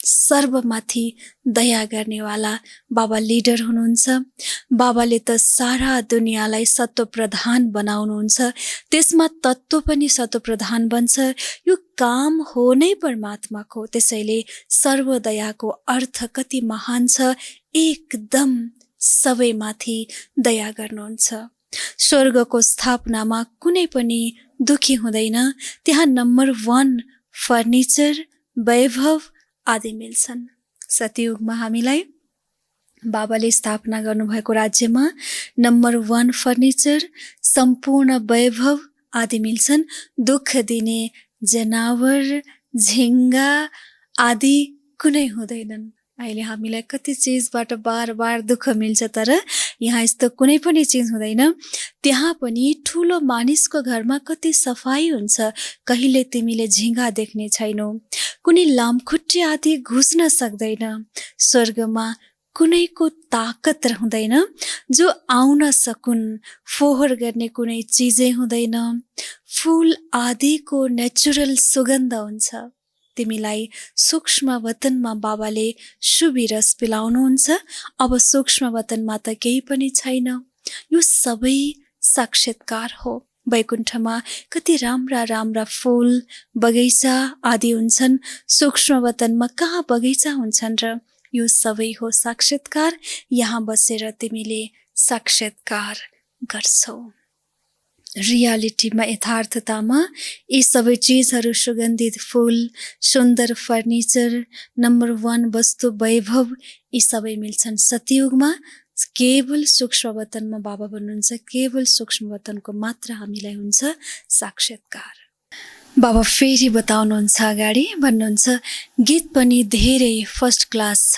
सर्वमाथि दया गर्नेवाला बाबा लिडर हुनुहुन्छ। बाबाले त सारा दुनियाँलाई सत्व प्रधान बनाउनुहुन्छ, त्यसमा तत्त्व पनि सत्व प्रधान बन्छ। यो काम हो नै परमात्माको, त्यसैले सर्वदयाको अर्थ कति महान छ। एकदम सबैमाथि दया गर्नुहुन्छ। स्वर्गको स्थापनामा कुनै पनि दुखी हुँदैन, त्यहाँ नम्बर 1 फर्निचर, वैभव आदि मिल्छन्। सतयुगमा हामीलाई बाबाले स्थापना गर्नुभएको राज्यमा नम्बर 1 फर्निचर, सम्पूर्ण वैभव आदि मिल्छन्। दुःख दिने जनावर, झिङ्गा आदि कुनै हुँदैनन्। अहिले हामीलाई कति चिजबाट बार दुःख मिल्छ, तर यहाँ यस्तो कुनै पनि चिज हुँदैन। त्यहाँ पनि ठुलो मानिसको घरमा कति सफाई हुन्छ, कहिले तिमीले झिङ्गा देख्ने छैनौ, कुनै लामखुट्टे आदि घुस्न सक्दैन। स्वर्गमा कुनैको ताकत हुँदैन जो आउन सकुन्, फोहोर गर्ने कुनै चिजै हुँदैन। फूल आदिको नेचुरल सुगन्ध हुन्छ। तिमीलाई सूक्ष्म वतनमा बाबाले शुभी रस पिलाउनुहुन्छ। अब सूक्ष्म वतनमा त केही पनि छैन, यो सबै साक्षात्कार हो। वैकुण्ठमा कति राम्रा फूल बगैँचा आदि हुन्छन्, सूक्ष्म वतनमा कहाँ बगैँचा हुन्छन् र? यो सबै हो साक्षात्कार। यहाँ बसेर तिमीले साक्षात्कार गर्छौ। रियालिटीमा, यथार्थतामा यी सबै चिजहरू, सुगन्धित फूल, सुन्दर फर्निचर, नम्बर 1 वस्तु, वैभव, यी सबै मिल्छन् सतयुगमा। केवल सूक्ष्म वतनमा बाबा भन्नुहुन्छ, केवल सूक्ष्म वतनको मात्र हामीलाई हुन्छ साक्षात्कार। बाबा फेरि बताउनुहुन्छ अगाडि, भन्नुहुन्छ गीत पनि धेरै फर्स्ट क्लास छ,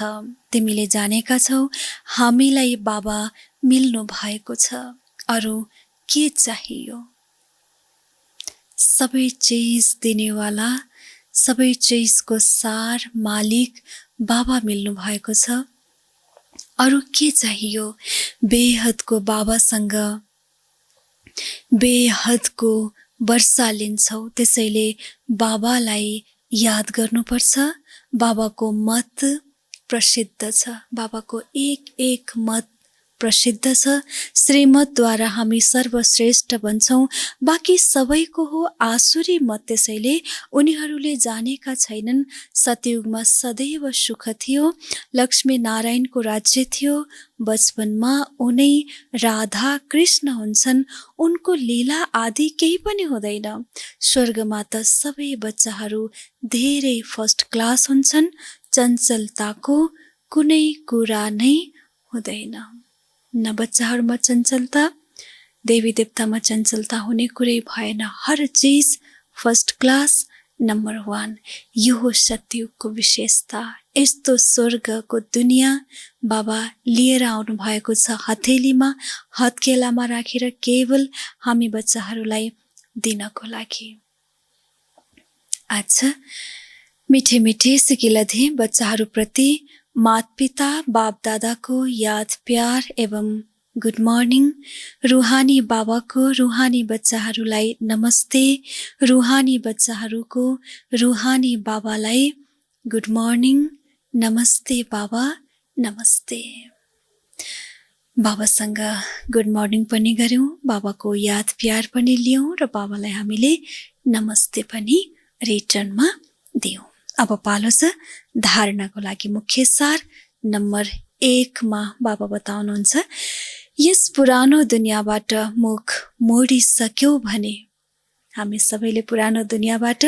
तिमीले जानेका छौ, हामीलाई बाबा मिल्नु भएको छ, अरू के चाहियो? सबै चिज दिनेवाला, सबै चिजको सार मालिक बाबा मिल्नु भएको छ, अरू के चाहियो? बेहदको बाबासँग बेहदको वर्षा लिन्छौ, त्यसैले बाबालाई याद गर्नुपर्छ। बाबाको मत प्रसिद्ध छ, बाबाको एक मत प्रसिद्ध छ। श्रीमतद्वारा हामी सर्वश्रेष्ठ बन्छौँ, बाँकी सबैको हो आसुरी मत, त्यसैले उनीहरूले जानेका छैनन् सतयुगमा सदैव सुख थियो, लक्ष्मी नारायणको राज्य थियो। बचपनमा उनै राधा कृष्ण हुन्छन्, उनको लीला आदि केही पनि हुँदैन। स्वर्गमा त सबै बच्चाहरू धेरै फर्स्ट क्लास हुन्छन्, चञ्चलताको कुनै कुरा नै हुँदैन। न बच्चाहरूमा चञ्चलता, देवी देवतामा चञ्चलता हुने कुरै भएन। हर चिज फर्स्ट क्लास, नम्बर 1। यो हो सतयुगको विशेषता। यस्तो स्वर्गको दुनियाँ बाबा लिएर आउनु भएको छ, हथेलीमा, हत्केलामा राखेर, केवल हामी बच्चाहरूलाई दिनको लागि। आज मिठे मिठे सिकिलधे बच्चाहरूप्रति मातपिता बाप दादाको याद प्यार एवं गुड मर्निङ। रुहानी बाबाको रुहानी बच्चाहरूलाई नमस्ते। रुहानी बच्चाहरूको रुहानी बाबालाई गुड मर्निङ। नमस्ते बाबा, नमस्ते। बाबासँग गुड मर्निङ पनि गऱ्यौँ, बाबाको याद प्यार पनि लियौँ र बाबालाई हामीले नमस्ते पनि रिटर्नमा दियौँ। अब पालो छ धारणाको लागि मुख्य सार नम्बर 1 मा बाबा बताउनुहुन्छ, यस पुरानो दुनियाँबाट मुख मोडिसक्यो भने, हामी सबैले पुरानो दुनियाँबाट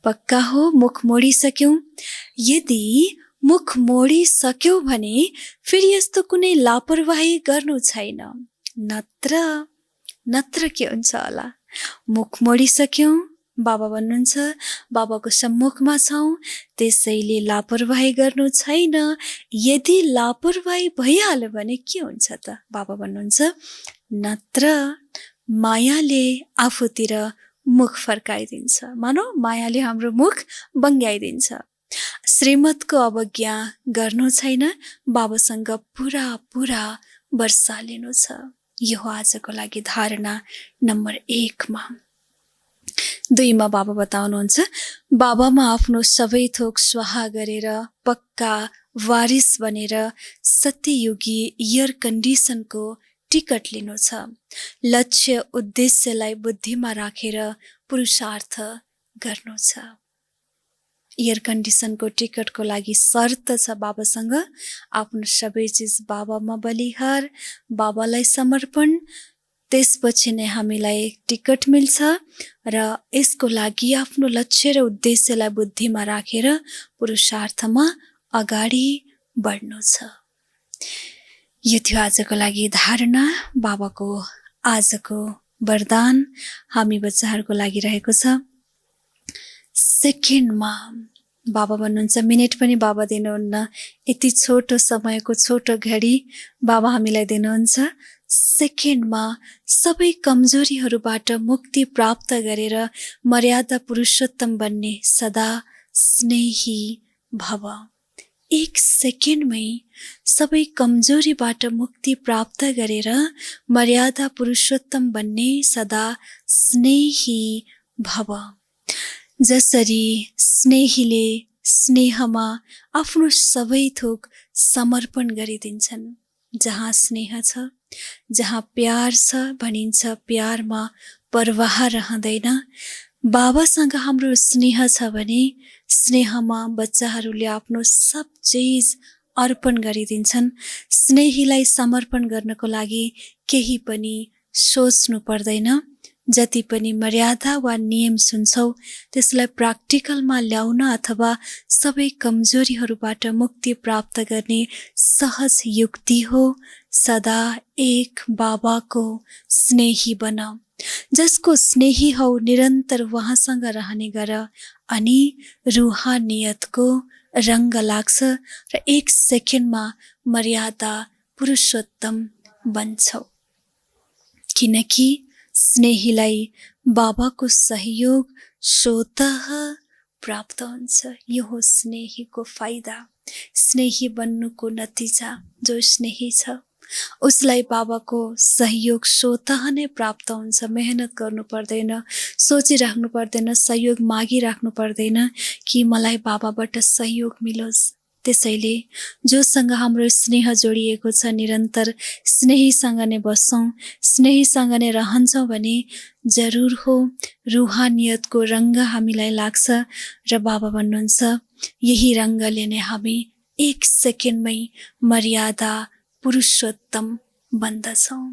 पक्का हो मुख मोडिसक्यौँ। यदि मुख मोडिसक्यो भने फेरि यस्तो कुनै लापरवाही गर्नु छैन, नत्र के हुन्छ होला। मुख मोडिसक्यौँ, बाबा भन्नुहुन्छ बाबाको सम्मुखमा छौँ, त्यसैले लापरवाही गर्नु छैन। यदि लापरवाही भइहाल्यो भने के हुन्छ त? बाबा भन्नुहुन्छ नत्र मायाले आफूतिर मुख फर्काइदिन्छ। मानौ मायाले हाम्रो मुख बङ्ग्याइदिन्छ। श्रीमतको अवज्ञा गर्नु छैन, बाबासँग पुरा वर्षा लिनु छ। यो हो आजको लागि धारणा नम्बर 1 मा। 2 मा बाबा बताउनुहुन्छ, बाबामा आफ्नो सबै थोक स्वाहा गरेर पक्का वारिस बनेर सत्ययुगी एयर कन्डिसनको टिकट लिनु छ। लक्ष्य उद्देश्यलाई बुद्धिमा राखेर पुरुषार्थ गर्नु छ। एयर कन्डिसनको टिकटको लागि शर्त छ बाबासँग आफ्नो सबै चिज बाबामा बलिहार, बाबालाई समर्पण, त्यसपछि नै हामीलाई टिकट मिल्छ र यसको लागि आफ्नो लक्ष्य र उद्देश्यलाई बुद्धिमा राखेर पुरुषार्थमा अगाडि बढ्नु छ। यो थियो आजको लागि धारणा। बाबाको आजको वरदान हामी बच्चाहरूको लागि रहेको छ। सेकेन्डमा बाबा भन्नुहुन्छ, मिनेट पनि बाबा दिनुहुन्न, यति छोटो समयको छोटो घडी बाबा हामीलाई दिनुहुन्छ। सेकेन्डमा सबै कमजोरीहरूबाट मुक्ति प्राप्त गरेर मर्यादा पुरुषोत्तम बन्ने सदा स्नेही भव। 1 सेकेन्डमै सबै कमजोरीबाट मुक्ति प्राप्त गरेर मर्यादा पुरुषोत्तम बन्ने सदा स्नेही भव। जसरी स्नेहीले स्नेहमा आफ्नो सबै थोक समर्पण गरिदिन्छन्, जहाँ स्नेह छ, जहाँ प्यार छ भनिन्छ प्यारमा परवाह रहँदैन। बाबासँग हाम्रो स्नेह छ भने स्नेहमा बच्चाहरूले आफ्नो सब चिज अर्पण गरिदिन्छन्। स्नेहीलाई समर्पण गर्नको लागि केही पनि सोच्नु पर्दैन। जति पनि मर्यादा वा नियम सुन्छौ त्यसलाई प्र्याक्टिकलमा ल्याउन अथवा सबै कमजोरीहरूबाट मुक्ति प्राप्त गर्ने सहज युक्ति हो। सदा एक बाबाको स्नेही बन, जसको स्नेही हौ निरन्तर वहाँसँग रहने गर, अनि रुहानियतको रङ्ग लाग्छ र 1 सेकेन्डमा मर्यादा पुरुषोत्तम बन्छौ। किनकि स्नेहीलाई बाबाको सहयोग स्वतः प्राप्त हुन्छ। यो हो स्नेहीको फाइदा, स्नेही बन्नुको नतिजा। जो स्नेही छ उसलाई बाबाको सहयोग स्वतः नै प्राप्त हुन्छ। मेहनत गर्नु पर्दैन, सोचिराख्नु पर्दैन, सहयोग मागिराख्नु पर्दैन कि मलाई बाबाबाट सहयोग मिलोस्। त्यसैले जोसँग हाम्रो स्नेह जोडिएको छ, निरन्तर स्नेहीसँग नै बस्छौँ, स्नेहीसँग नै रहन्छौँ भने जरुर हो रुहानियतको रङ्ग हामीलाई लाग्छ र बाबा भन्नुहुन्छ यही रङ्गले नै हामी 1 सेकेन्डमै मर्यादा पुरुषोत्तम बन्दछौँ।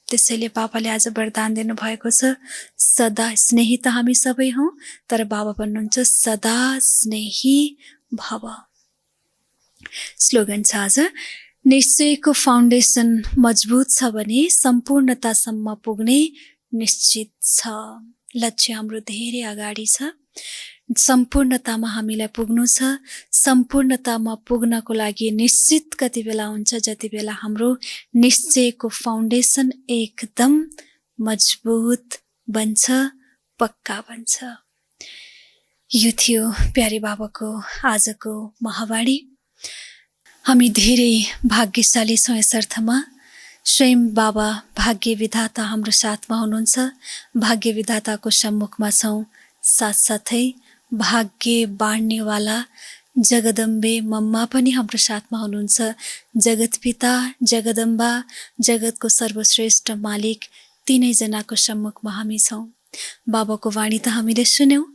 त्यसैले बाबाले आज वरदान दिनुभएको छ, सदा स्नेही त हामी सबै हौँ, तर बाबा भन्नुहुन्छ सदा स्नेही भव। स्लोगन छ आज, निश्चयको फाउन्डेसन मजबुत छ भने सम्पूर्णतासम्म पुग्ने निश्चित छ। लक्ष्य हाम्रो धेरै अगाडि छ, सम्पूर्णतामा हामीलाई पुग्नु छ। सम्पूर्णतामा पुग्नको लागि निश्चित कति बेला हुन्छ, जति बेला हाम्रो निश्चयको फाउन्डेसन एकदम मजबुत बन्छ, पक्का बन्छ। यो थियो प्यारे बाबाको आजको महावाणी। हामी धेरै भाग्यशाली छौँ यस अर्थमा, स्वयं बाबा भाग्य विधाता हाम्रो साथमा हुनुहुन्छ, भाग्य विधाताको सम्मुखमा छौँ। साथसाथै भाग्य बाँड्नेवाला जगदम्बे मम्मा पनि हाम्रो साथमा हुनुहुन्छ। जगत पिता, जगदम्बा, जगतको सर्वश्रेष्ठ मालिक तीनैजनाको सम्मुखमा हामी छौँ। बाबाको वाणी त हामीले सुन्यौँ,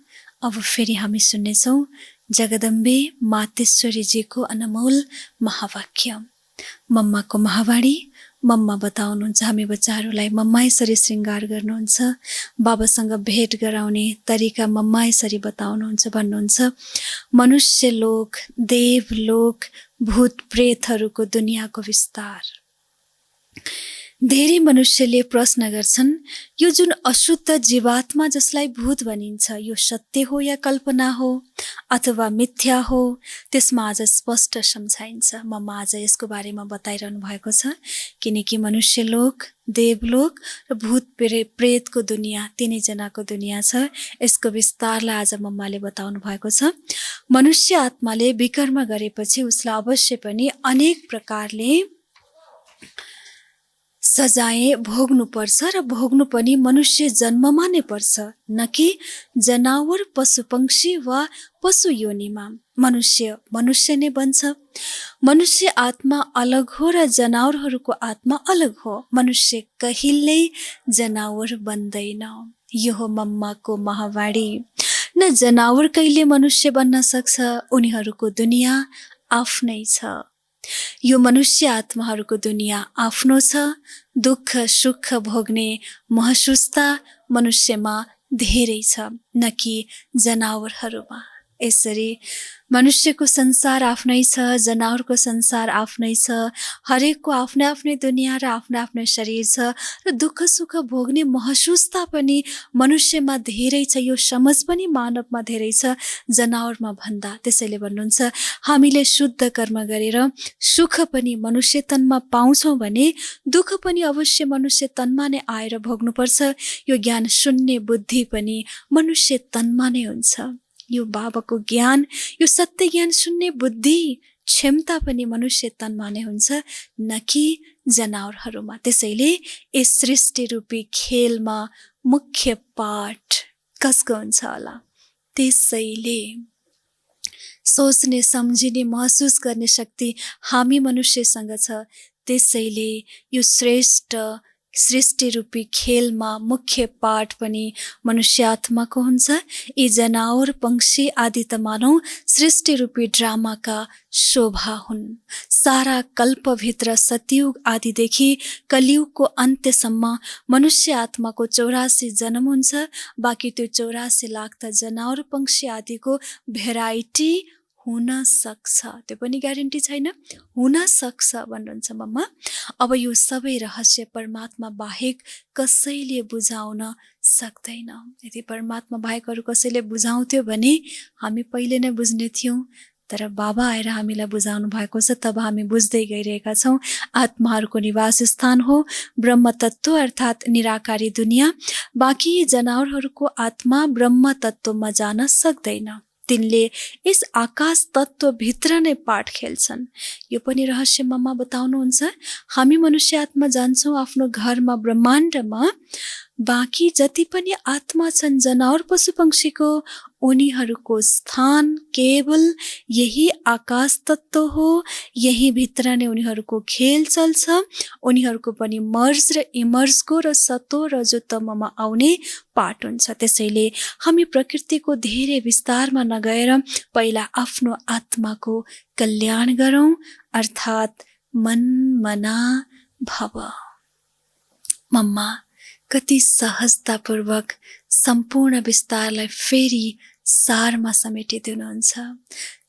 अब फेरि हामी सुन्नेछौँ जगदम्बे मातेश्वरीजीको अनमोल महावाक्य, मम्माको महावाणी। मम्मा बताउनुहुन्छ, हामी बच्चाहरूलाई मम्मा यसरी श्रृङ्गार गर्नुहुन्छ, बाबासँग भेट गराउने तरिका मम्मा यसरी बताउनुहुन्छ। भन्नुहुन्छ, मनुष्य लोक, देवलोक, भूत प्रेतहरूको दुनियाँको विस्तार। धेरै मनुष्यले प्रश्न गर्छन्, यो जुन अशुद्ध जीवात्मा जसलाई भूत भनिन्छ, यो सत्य हो या कल्पना हो अथवा मिथ्या हो? त्यसमा आज स्पष्ट सम्झाइन्छ। मम्मा आज यसको बारेमा बताइरहनु भएको छ, किनकि मनुष्य लोक, देवलोक र भूत प्रेतको दुनियाँ, तीनैजनाको दुनियाँ छ। यसको विस्तारलाई आज मम्माले बताउनु भएको छ। मनुष्य आत्माले विकर्म गरेपछि उसलाई अवश्य पनि अनेक प्रकारले सजाय भोग्नुपर्छ र भोग्नु पनि मनुष्य जन्ममा नै पर्छ, न कि जनावर, पशु पक्षी वा पशु योनिमा। मनुष्य नै बन्छ। मनुष्य आत्मा अलग हो र जनावरहरूको आत्मा अलग हो। मनुष्य कहिल्यै जनावर बन्दैन। यो हो मम्माको महावाणी। न जनावर कहिले मनुष्य बन्न सक्छ, उनीहरूको दुनियाँ आफ्नै छ। यो मनुष्य आत्माहरूको दुनियाँ आफ्नो छ। दुःख सुख भोग्ने महसुसता मनुष्यमा धेरै छ, न कि जनावरहरूमा। यसरी मनुष्यको संसार आफ्नै छ, जनावरको संसार आफ्नै छ। हरेकको आफ्नै आफ्नै दुनियाँ र आफ्नै आफ्नै शरीर छ र दुःख सुख भोग्ने महसुसता पनि मनुष्यमा धेरै छ। यो समझ पनि मानवमा धेरै छ जनावरमा भन्दा। त्यसैले भन्नुहुन्छ, हामीले शुद्ध कर्म गरेर सुख पनि मनुष्य तनमा पाउँछौँ भने दुःख पनि अवश्य मनुष्य तनमा नै आएर भोग्नुपर्छ। यो ज्ञान सुन्ने बुद्धि पनि मनुष्य तनमा नै हुन्छ। यो बाबाको ज्ञान, यो सत्य ज्ञान सुन्ने बुद्धि क्षमता पनि मनुष्य तनमा नै हुन्छ, न कि जनावरहरूमा। त्यसैले यस सृष्टि रूपी खेलमा मुख्य पाठ कसको हुन्छ होला? त्यसैले सोच्ने, सम्झिने, महसुस गर्ने शक्ति हामी मनुष्यसँग छ। त्यसैले यो श्रेष्ठ सृष्टि रूपी खेलमा मुख्य पाठ पनि मनुष्य आत्माको हुन्छ। यी जनावर, पक्षी आदि त मानौ सृष्टि रूपी ड्रामाका शोभा हुन्। सारा कल्पभित्र सतयुग आदिदेखि कलियुगको अन्त्यसम्म मनुष्य आत्माको 84 जन्म हुन्छ। बाँकी त्यो 84 लाख त जनावर, पक्षी आदिको भेराइटी हुन सक्छ, त्यो पनि ग्यारेन्टी छैन, हुन सक्छ भन्नुहुन्छ मम्मा। अब यो सबै रहस्य परमात्मा बाहेक कसैले बुझाउन सक्दैन। यदि परमात्मा बाहेक अरू कसैले बुझाउँथ्यो भने हामी पहिले नै बुझ्ने थियौँ, तर बाबा आएर हामीलाई बुझाउनु भएको छ। तब हामी बुझ्दै गइरहेका छौँ। आत्माहरूको निवास स्थान हो ब्रह्म तत्त्व अर्थात् निराकारी दुनियाँ। बाँकी जनावरहरूको आत्मा ब्रह्म तत्त्वमा जान सक्दैन। तिनले यस आकाश तत्त्वभित्र नै पाठ खेल्छन्। यो पनि रहस्य मम्मा बताउनुहुन्छ। हामी मनुष्य आत्मा जान्छौँ आफ्नो घरमा, ब्रह्माण्डमा। बाँकी जति पनि आत्मा छन् जनावर, पशु पक्षीको, उनीहरूको स्थान केवल यही आकाश तत्त्व हो। यही भित्र नै उनीहरूको खेल चल्छ। उनीहरूको पनि मर्ज र इमर्जको र सतो र जो तममा आउने पाठ हुन्छ। त्यसैले हामी प्रकृतिको धेरै विस्तारमा नगएर पहिला आफ्नो आत्माको कल्याण गरौँ, अर्थात् मन मना भव। मम्मा कति सहजतापूर्वक सम्पूर्ण विस्तारलाई फेरि सारमा समेटिदिनुहुन्छ।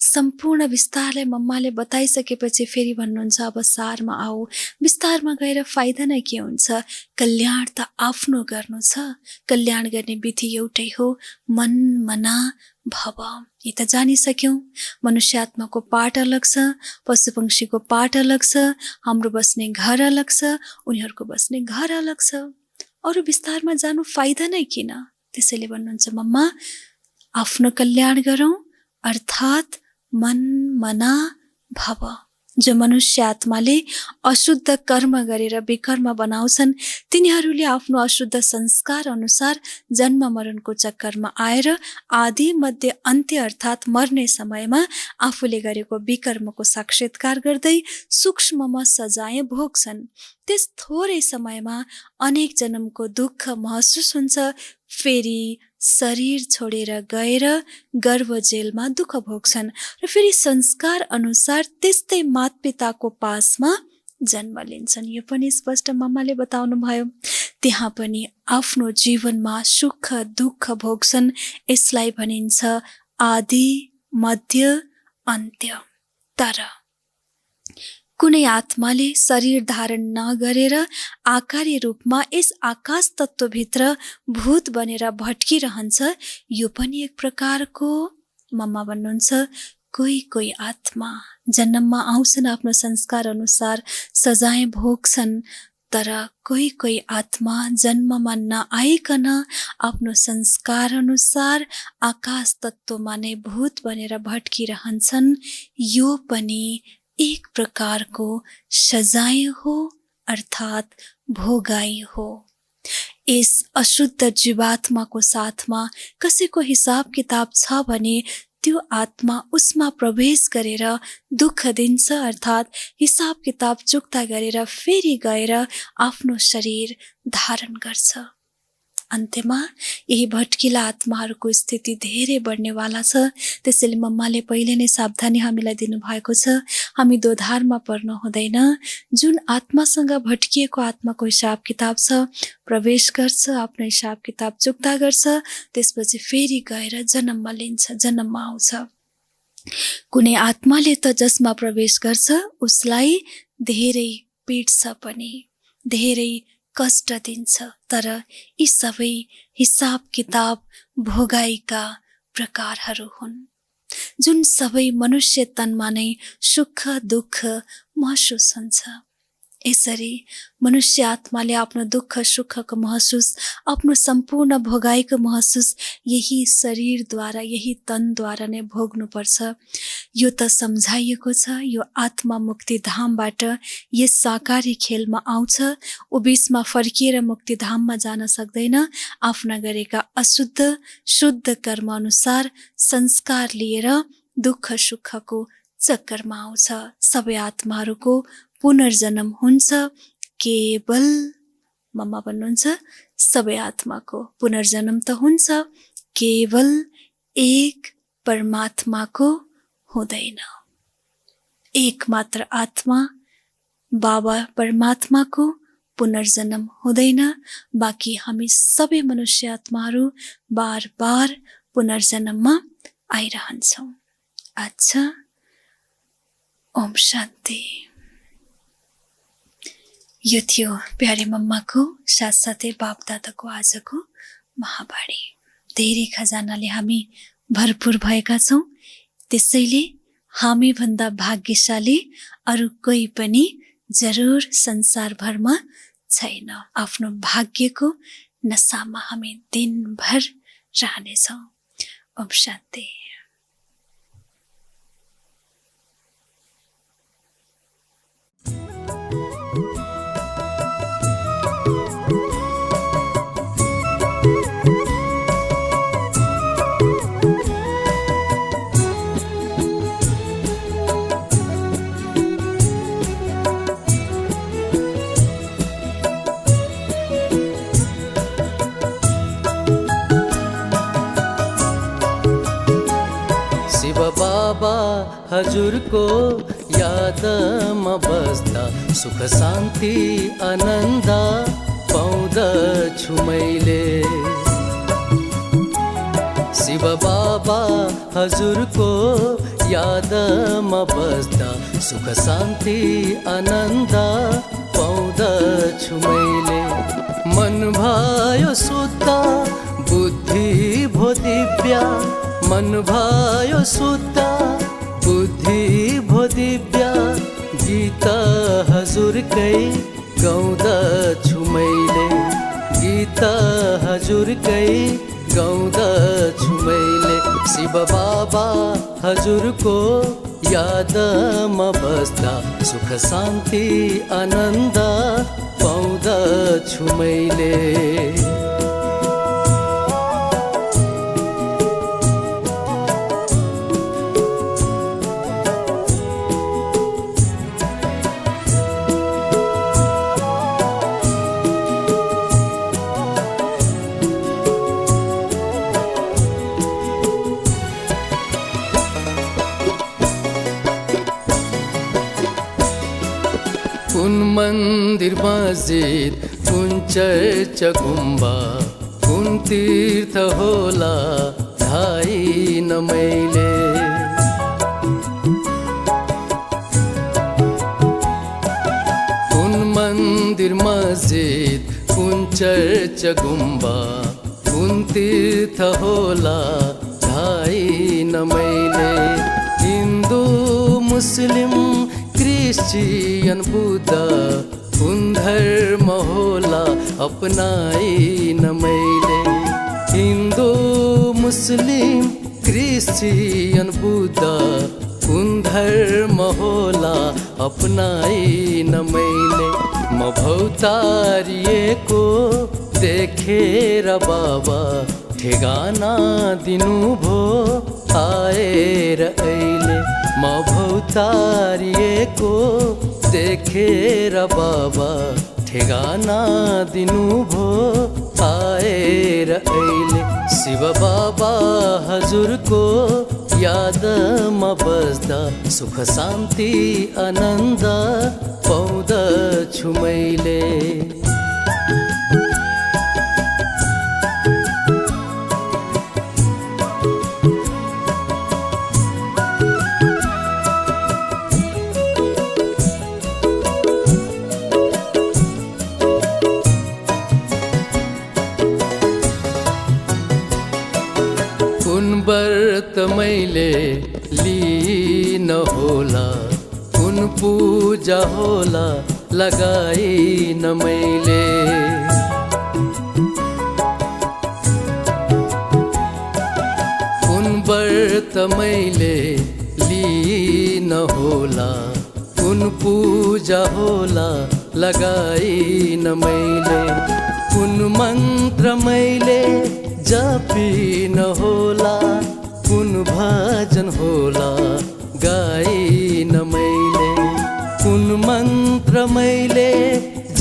सम्पूर्ण विस्तारलाई मम्माले बताइसकेपछि फेरि भन्नुहुन्छ, अब सारमा आऊ। विस्तारमा गएर फाइदा नै के हुन्छ? कल्याण त आफ्नो गर्नु छ। कल्याण गर्ने विधि एउटै हो, मन मना भव। यी त जानिसक्यौँ। मनुष्य आत्माको पाठ अलग छ, पशु पक्षीको पाठ अलग छ, हाम्रो बस्ने घर अलग छ, उनीहरूको बस्ने घर अलग छ। अरू विस्तारमा जानु फाइदा नै किन? त्यसैले भन्नुहुन्छ मम्मा आफ्नो कल्याण गरौँ अर्थात् मन मना भव। जो मनुष्य आत्माले अशुद्ध कर्म गरेर विकर्म बनाउँछन् तिनीहरूले आफ्नो अशुद्ध संस्कार अनुसार जन्म मरणको चक्करमा आएर आदि मध्य अन्त्य अर्थात् मर्ने समयमा आफूले गरेको विकर्मको साक्षात्कार गर्दै सूक्ष्ममा सजाय भोग्छन्। त्यस थोरै समयमा अनेक जन्मको दुःख महसुस हुन्छ। फेरि शरीर छोडेर गएर गर्भ जेलमा दुःख भोग्छन् र फेरि संस्कार अनुसार त्यस्तै मातपिताको पासमा जन्म लिन्छन्। यो पनि स्पष्ट मम्माले बताउनु भयो। त्यहाँ पनि आफ्नो जीवनमा सुख दुःख भोग्छन्। यसलाई भनिन्छ आदि मध्य अन्त्य। तर कुनै आत्माले शरीर धारण नगरेर आकारी रूपमा यस आकाश तत्त्वभित्र भूत बनेर भट्किरहन्छ। यो पनि एक प्रकारको मम्मा भन्नुहुन्छ कोही कोही आत्मा जन्ममा आउँछन्, आफ्नो संस्कार अनुसार सजाय भोग्छन्। तर कोही कोही आत्मा जन्ममा नआइकन आफ्नो संस्कार अनुसार आकाश तत्त्वमा नै भूत बनेर भट्किरहन्छन्। यो पनि एक प्रकारको सजाय हो अर्थात् भोगाई हो। यस अशुद्ध जीवात्माको साथमा कसैको हिसाब किताब छ भने त्यो आत्मा उसमा प्रवेश गरेर दुःख दिन्छ अर्थात् हिसाब किताब चुक्ता गरेर फेरि गएर आफ्नो शरीर धारण गर्छ। अन्त्यमा यही भट्किला आत्माहरूको स्थिति धेरै बढ्नेवाला छ। त्यसैले मम्माले पहिले नै सावधानी हामीलाई दिनुभएको छ। हामी दोधारमा पर्नु हुँदैन। जुन आत्मासँग भट्किएको आत्माको हिसाब किताब छ प्रवेश गर्छ, आफ्नो हिसाब किताब चुक्ता गर्छ, त्यसपछि फेरि गएर जन्ममा लिन्छ, जन्ममा आउँछ। कुनै आत्माले त जसमा प्रवेश गर्छ उसलाई धेरै पीड्छ पनि, धेरै कष्ट दिन्छ। तर यी सबै हिसाब किताब भोगाइका प्रकारहरू हुन् जुन सबै मनुष्य तनमा नै सुख दुःख महसुस हुन्छ। यसरी मनुष्य आत्माले आफ्नो दुःख सुखको महसुस, आफ्नो सम्पूर्ण भोगाइको महसुस यही शरीरद्वारा, यही तनद्वारा नै भोग्नुपर्छ। यो त सम्झाइएको छ। यो आत्मा मुक्तिधामबाट यस साकारी खेलमा आउँछ। ऊ बीचमा फर्किएर मुक्तिधाममा जान सक्दैन। आफ्ना गरेका अशुद्ध शुद्ध कर्म अनुसार संस्कार लिएर दुःख सुखको चक्करमा आउँछ। सबै आत्माहरूको पुनर्जन्म हुन्छ। केवल मम्मा भन्नुहुन्छ सबै आत्माको पुनर्जन्म त हुन्छ, केवल एक परमात्माको हुँदैन। एक मात्र आत्मा बाबा परमात्माको पुनर्जन्म हुँदैन। बाँकी हामी सबै मनुष्य आत्माहरू बार बार पुनर्जन्ममा आइरहन्छौँ। अच्छा, ओम शान्ति। यो थियो प्यारी मम्माको साथसाथै बापदादाको आजको महावाणी। धेरै खजानाले हामी भरपूर भएका छौँ। त्यसैले हामी भन्दा भाग्यशाली अरू कोही पनि जरुर संसारभरमा छैन। आफ्नो भाग्यको नसामा हामी दिनभर रहनेछौँ। ओम शान्ति। बाबा हजुरको यादमा बस्दा सुख शान्ति आनन्द पाउँदछु मैले। शिव बाबा हजुरको यादमा बस्दा सुख शान्ति आनन्द पाउँदछु मैले। मन भयो शुद्ध बुद्धि भो दिव्य, मन भयो शुद्ध बुद्धि भो दिव्य। गीत हजुरकै गाउँदछु मैले, गीत हजुरकै गाउँदछु मैले। शिव बाबा हजुरको यादमा बस्दा सुख शान्ति आनन्द पाउँदछु मैले। कुन मन्दिर मस्जिद कुन चर्च गुम्बा कुन तीर्थ होला थाहै न मैले। कुन मन्दिर मस्जिद कुन चर्च गुम्बा कुन तीर्थ होला थाहै न मैले। हिन्दू मुस्लिम क्रिश्चियन बुद्ध कुन धर्म होला अपनाइ न मैले। हिन्दू मुस्लिम क्रिश्चियन बुद्ध कुन धर्म होला अपनाइ न मैले। म भौतारिएको देखेर बाबा ठेगाना दिनुभो आएर अहिले। म भौतारिएको देखेर बाबा ठेगाना दिनुभो आएर अहिले। शिव बाबा हजुरको यादमा बस्दा सुख शान्ति आनन्द पाउँदछु मैले। कुन व्रत मैले लिन होला कुन पूजा होला लगाइन मैले। कुन व्रत मैले लिन होला कुन पूजा होला लगाइन मैले। कुन मन्त्र मैले जपिन होला कुन भजन होला गाइन मैले। कुन मन्त्र मैले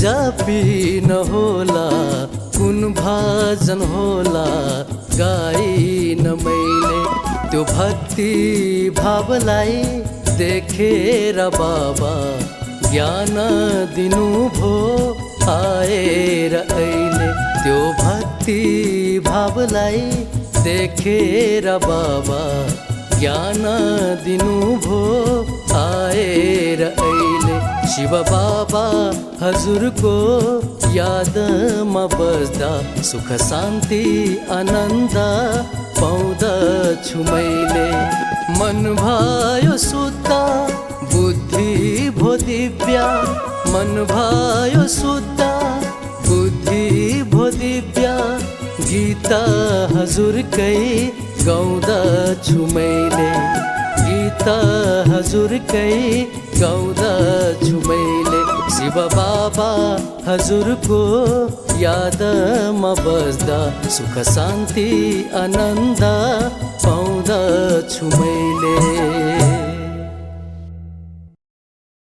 जपिन होला कुन भजन होला गाइन मैले। त्यो भक्ति भावलाई देखेर बाबा ज्ञान दिनुभो आएर अहिले। त्यो भक्ति भावलाई देखेर बाबा ज्ञान दिनुभो आएर अहिले। शिव बाबा हजुरको यादमा बस्दा सुख शान्ति आनन्द पाउँदछु मैले। मन भयो शुद्ध बुद्धि भो दिव्य मन भयो शुद्ध बुद्धि भो दिव्य। गीता हजुरकै गाउँदछु मैले। गीता हजुरकै गाउँदछु मैले। शिव बाबा हजुरको यादमा बस्दा सुख शान्ति आनन्द पाउँदछु मैले।